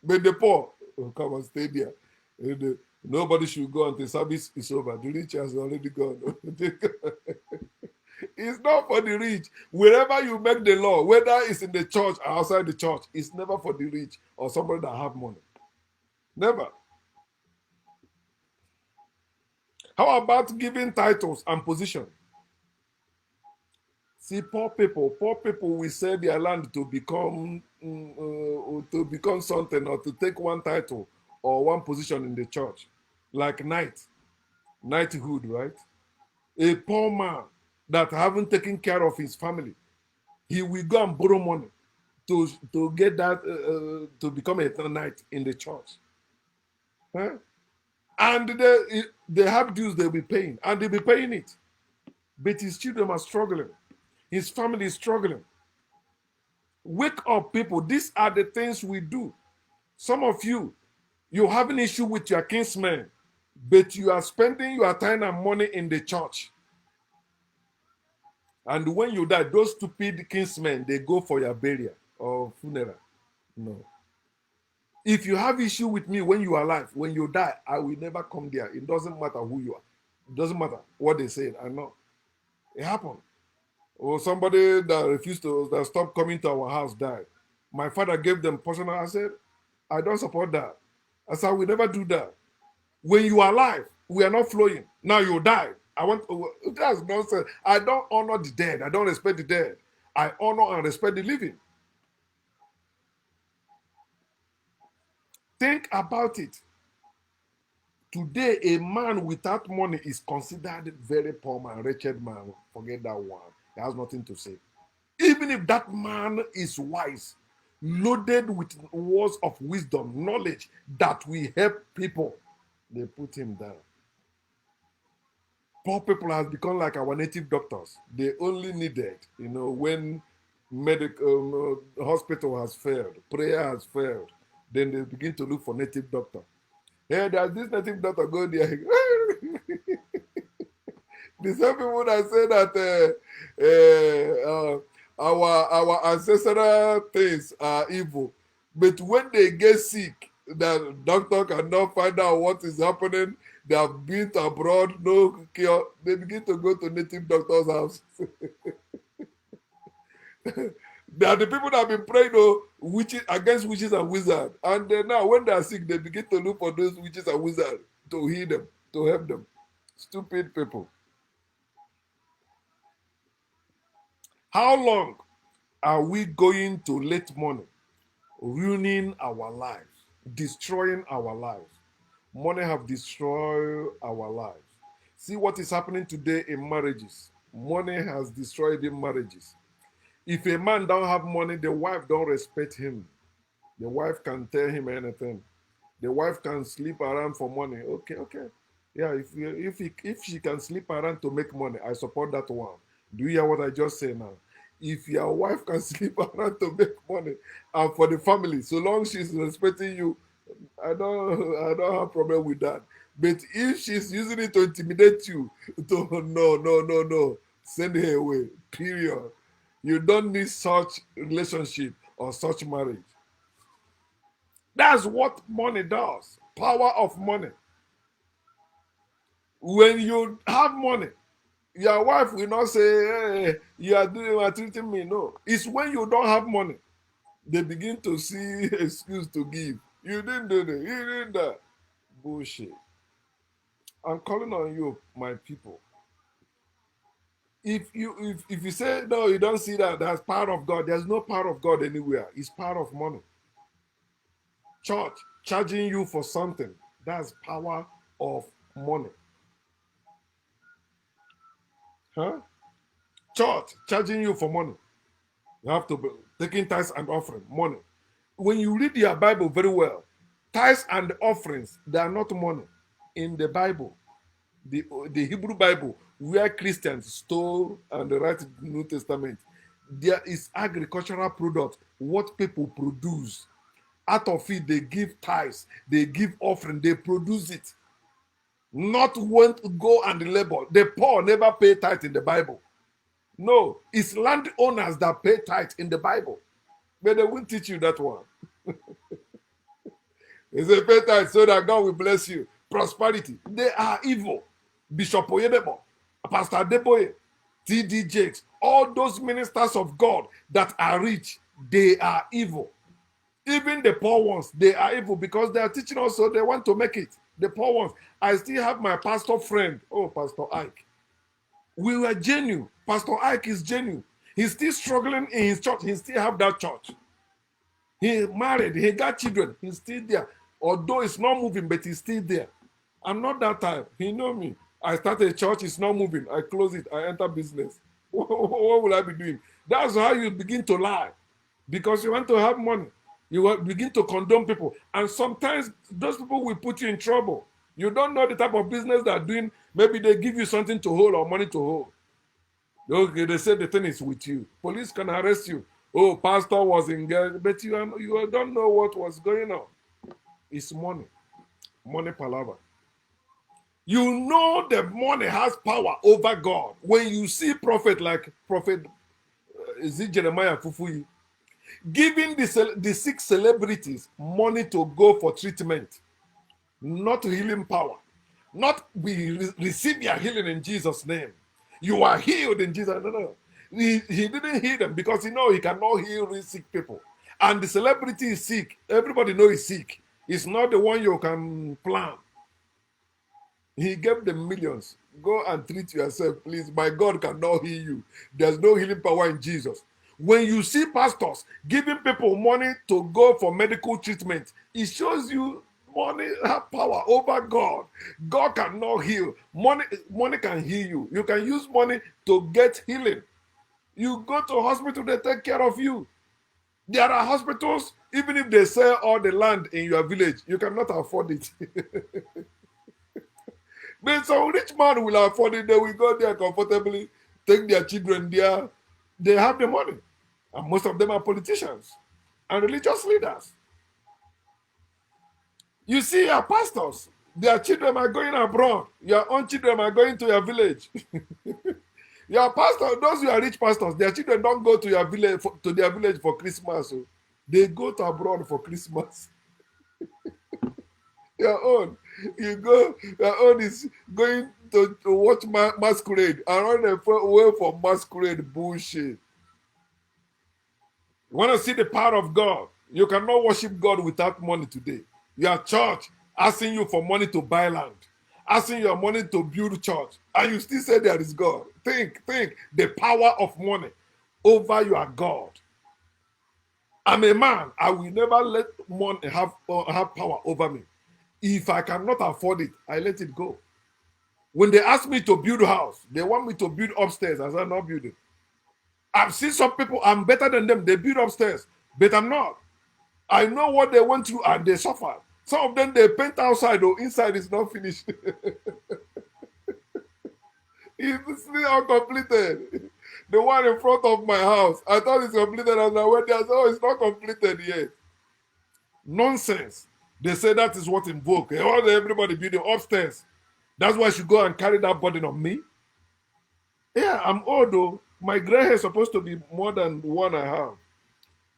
But the poor will come and stay there. Nobody should go until service is over. The rich has already gone. It's not for the rich. Wherever you make the law, whether it's in the church or outside the church, it's never for the rich or somebody that have money. Never. How about giving titles and position? See, poor people will sell their land to become something or to take one title or one position in the church, like knighthood, right? A poor man that haven't taken care of his family, he will go and borrow money to get that to become a knight in the church. Huh? And they have dues they'll be paying, and they'll be paying it. But his children are struggling. His family is struggling. Wake up, people. These are the things we do. Some of you, you have an issue with your kinsmen, but you are spending your time and money in the church. And when you die, those stupid kinsmen, they go for your burial or funeral. No. If you have issue with me when you are alive, when you die, I will never come there. It doesn't matter who you are. It doesn't matter what they say. I know. It happened. Or somebody that refused to, that stopped coming to our house died. My father gave them personal. I said, I don't support that. I said, we never do that. When you are alive, we are not flowing. Now you die. That's nonsense. I don't honor the dead. I don't respect the dead. I honor and respect the living. Think about it. Today, a man without money is considered very poor man, wretched man. Forget that one. He has nothing to say. Even if that man is wise, loaded with words of wisdom, knowledge that will help people, they put him down. Poor people have become like our native doctors. They only needed, when medical hospital has failed, prayer has failed, then they begin to look for native doctor. Hey, there's this native doctor, go there. The same people that say that our ancestral things are evil, but when they get sick, the doctor cannot find out what is happening. They have been abroad, no cure. They begin to go to native doctor's house. They are the people that have been praying witches, against witches and wizards. And now, when they are sick, they begin to look for those witches and wizards to heal them, to help them. Stupid people. How long are we going to let money ruining our lives, destroying our lives? Money have destroyed our lives. See what is happening today in marriages. Money has destroyed the marriages. If a man don't have money, the wife don't respect him. The wife can tell him anything. The wife can sleep around for money. Okay, okay. Yeah, if she can sleep around to make money, I support that one. Do you hear what I just say now? If your wife can sleep around to make money and for the family, so long she's respecting you, I don't have problem with that. But if she's using it to intimidate you, to no, send her away. Period. You don't need such relationship or such marriage. That's what money does. Power of money. When you have money, your wife will not say, "Hey, you are treating me." No, it's when you don't have money they begin to see excuse to give. You didn't do that. You didn't that. Bullshit. I'm calling on you, my people. If you say no, you don't see that that's power of God. There's no power of God anywhere. It's power of money. Church charging you for something. That's power of money. Huh? Church charging you for money. You have to be taking tithes and offering money. When you read your Bible very well, tithes and offerings, they are not money in the Bible. The Hebrew Bible, where Christians stole and write the New Testament, there is agricultural product, what people produce. Out of it, they give tithes, they give offering, they produce it. Not want to go and labor. The poor never pay tithe in the Bible. No, it's landowners that pay tithe in the Bible. But they won't teach you that one. They say pay tithe so that God will bless you. Prosperity. They are evil. Bishop Oyedebo, Pastor Deboye, T.D. Jakes, all those ministers of God that are rich, they are evil. Even the poor ones, they are evil because they are teaching us so they want to make it. The poor ones. I still have my pastor friend, Pastor Ike. We were genuine. Pastor Ike is genuine. He's still struggling in his church. He still have that church. He married. He got children. He's still there. Although it's not moving, but he's still there. I'm not that type. He know me. I started a church. It's not moving. I close it. I enter business. What will I be doing? That's how you begin to lie. Because you want to have money. You will begin to condone people. And sometimes those people will put you in trouble. You don't know the type of business they're doing. Maybe they give you something to hold or money to hold. Okay, they say the thing is with you. Police can arrest you. Oh, pastor was engaged, but you don't know what was going on. It's money. Money palaver. You know the money has power over God. When you see prophet like prophet, is it Jeremiah Fufuyi, giving the sick celebrities money to go for treatment, not healing power, not receive your healing in Jesus' name. You are healed in Jesus' name. No. He didn't heal them because he know he cannot heal really sick people. And the celebrity is sick. Everybody know he's sick. It's not the one you can plan. He gave them millions. Go and treat yourself, please. My God cannot heal you. There's no healing power in Jesus. When you see pastors giving people money to go for medical treatment, it shows you money have power over God. God cannot heal. Money can heal you. You can use money to get healing. You go to a hospital, they take care of you. There are hospitals, even if they sell all the land in your village, you cannot afford it. But some rich man will afford it. They will go there comfortably, take their children there. They have the money. And most of them are politicians and religious leaders. You see your pastors, their children are going abroad. Your own children are going to your village. Your pastor, those who are rich pastors, their children don't go to your village to their village for Christmas. So they go to abroad for Christmas. Your own, your own is going to watch masquerade and run away for masquerade bullshit. You want to see the power of God? You cannot worship God without money today. Your church asking you for money to buy land, asking your money to build church, and you still say there is God. Think the power of money over your God. I'm a man. I will never let money have power over me. If I cannot afford it, I let it go. When they ask me to build a house, they want me to build upstairs. I said, not building. I've seen some people, I'm better than them. They build upstairs, but I'm not. I know what they went through and they suffered. Some of them, they paint outside, though inside is not finished. It's still uncompleted. The one in front of my house. I thought it's completed, and I went there. I said, oh, it's not completed yet. Nonsense. They say that is what in vogue. They want everybody building upstairs. That's why I should go and carry that burden on me. Yeah, I'm old though. My gray hair is supposed to be more than one I have.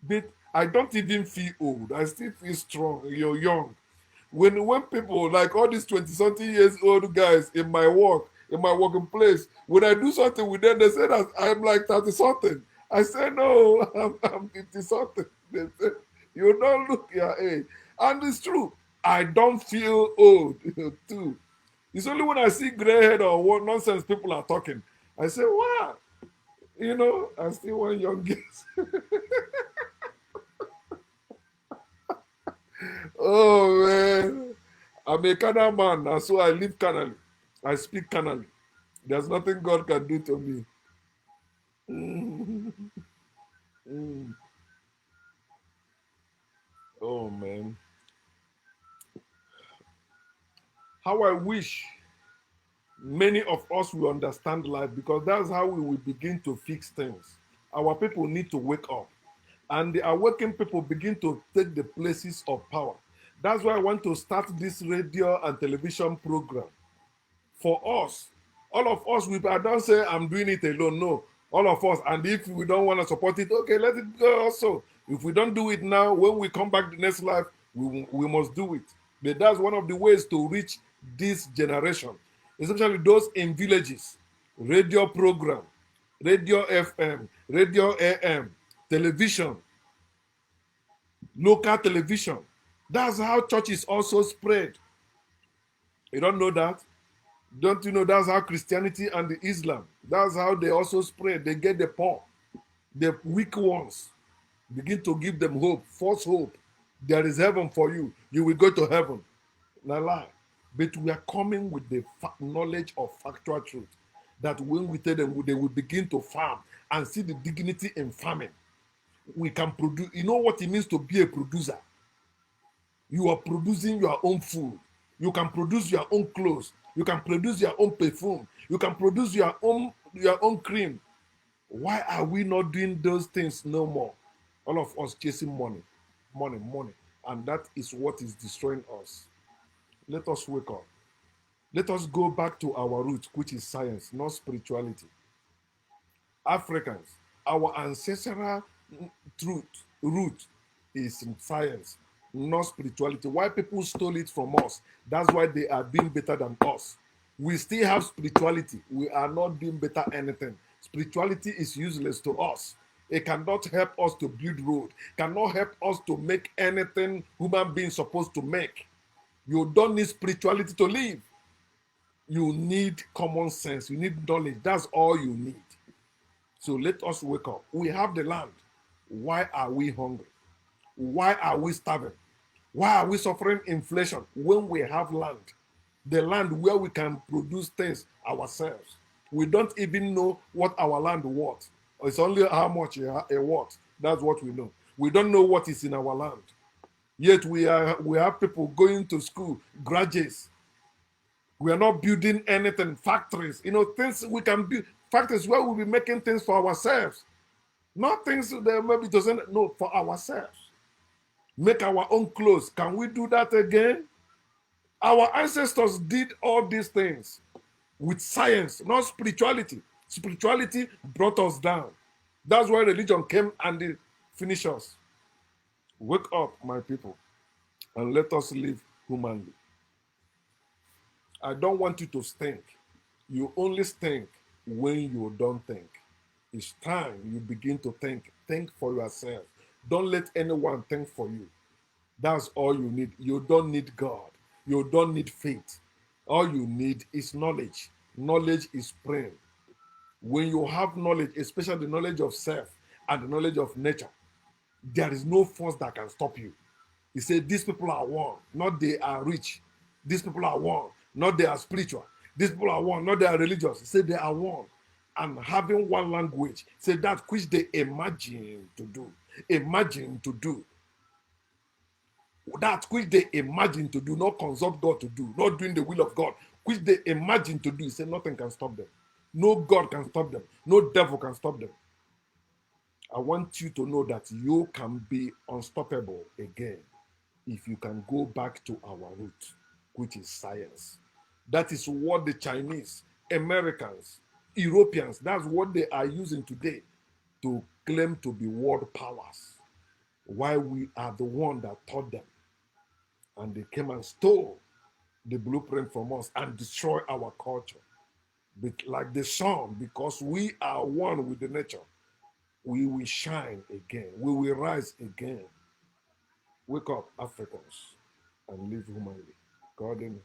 But I don't even feel old. I still feel strong. You're young. When people like all these 20-something years old guys in my working place, when I do something with them, they say that I'm like 30 something. I say no, I'm 50 something. They say you don't look your age, and it's true. I don't feel old too. It's only when I see gray head or what nonsense people are talking, I say, wow, I still want young girls. Oh man, I'm a Canal man, and so I live canally. I speak canally. There's nothing God can do to me. Mm, mm. Oh man, how I wish many of us will understand life, because that's how we will begin to fix things. Our people need to wake up, and the awakened people begin to take the places of power. That's why I want to start this radio and television program for us. All of us, I don't say I'm doing it alone. No, all of us. And if we don't want to support it, okay, let it go also. If we don't do it now, when we come back the next life, we must do it. But that's one of the ways to reach this generation, especially those in villages. Radio program, radio FM, radio AM, television, local television. That's how church is also spread. You don't know that? Don't you know that's how Christianity and the Islam, that's how they also spread. They get the poor, the weak ones, begin to give them hope, false hope. There is heaven for you. You will go to heaven. No lie. But we are coming with the knowledge of factual truth that when we tell them, they will begin to farm and see the dignity in farming. We can produce. You know what it means to be a producer? You are producing your own food. You can produce your own clothes. You can produce your own perfume. You can produce your own cream. Why are we not doing those things no more? All of us chasing money, money, money. And that is what is destroying us. Let us wake up. Let us go back to our roots, which is science, not spirituality. Africans, our ancestral root is in science, not spirituality. Why people stole it from us? That's why they are being better than us. We still have spirituality. We are not doing better anything. Spirituality is useless to us. It cannot help us to build road. Cannot help us to make anything human beings supposed to make. You don't need spirituality to live. You need common sense. You need knowledge. That's all you need. So let us wake up. We have the land. Why are we hungry? Why are we starving? Why are we suffering inflation when we have land? The land where we can produce things ourselves. We don't even know what our land worth. It's only how much it worth. That's what we know. We don't know what is in our land. Yet we have people going to school, graduates. We are not building anything, factories, things we can build, factories where we'll be making things for ourselves. Not things that maybe doesn't, no, for ourselves. Make our own clothes. Can we do that again? Our ancestors did all these things with science, not spirituality. Spirituality brought us down. That's why religion came and it finished us. Wake up, my people, and let us live humanly. I don't want you to stink. You only stink when you don't think. It's time you begin to think. Think for yourself. Don't let anyone think for you. That's all you need. You don't need God. You don't need faith. All you need is knowledge. Knowledge is praying. When you have knowledge, especially the knowledge of self and the knowledge of nature, there is no force that can stop you. He said, these people are one, not they are rich. These people are one, not they are spiritual. These people are one, not they are religious. He said they are one. And having one language, say that which they imagine to do. Imagine to do. That which they imagine to do, not consult God to do, not doing the will of God, which they imagine to do. He said nothing can stop them. No God can stop them. No devil can stop them. I want you to know that you can be unstoppable again if you can go back to our root, which is science. That is what the Chinese, Americans, Europeans, that's what they are using today to claim to be world powers. Why we are the one that taught them. And they came and stole the blueprint from us and destroy our culture. But like the sun, because we are one with the nature, we will shine again. We will rise again. Wake up, Africans, and live humanly. God in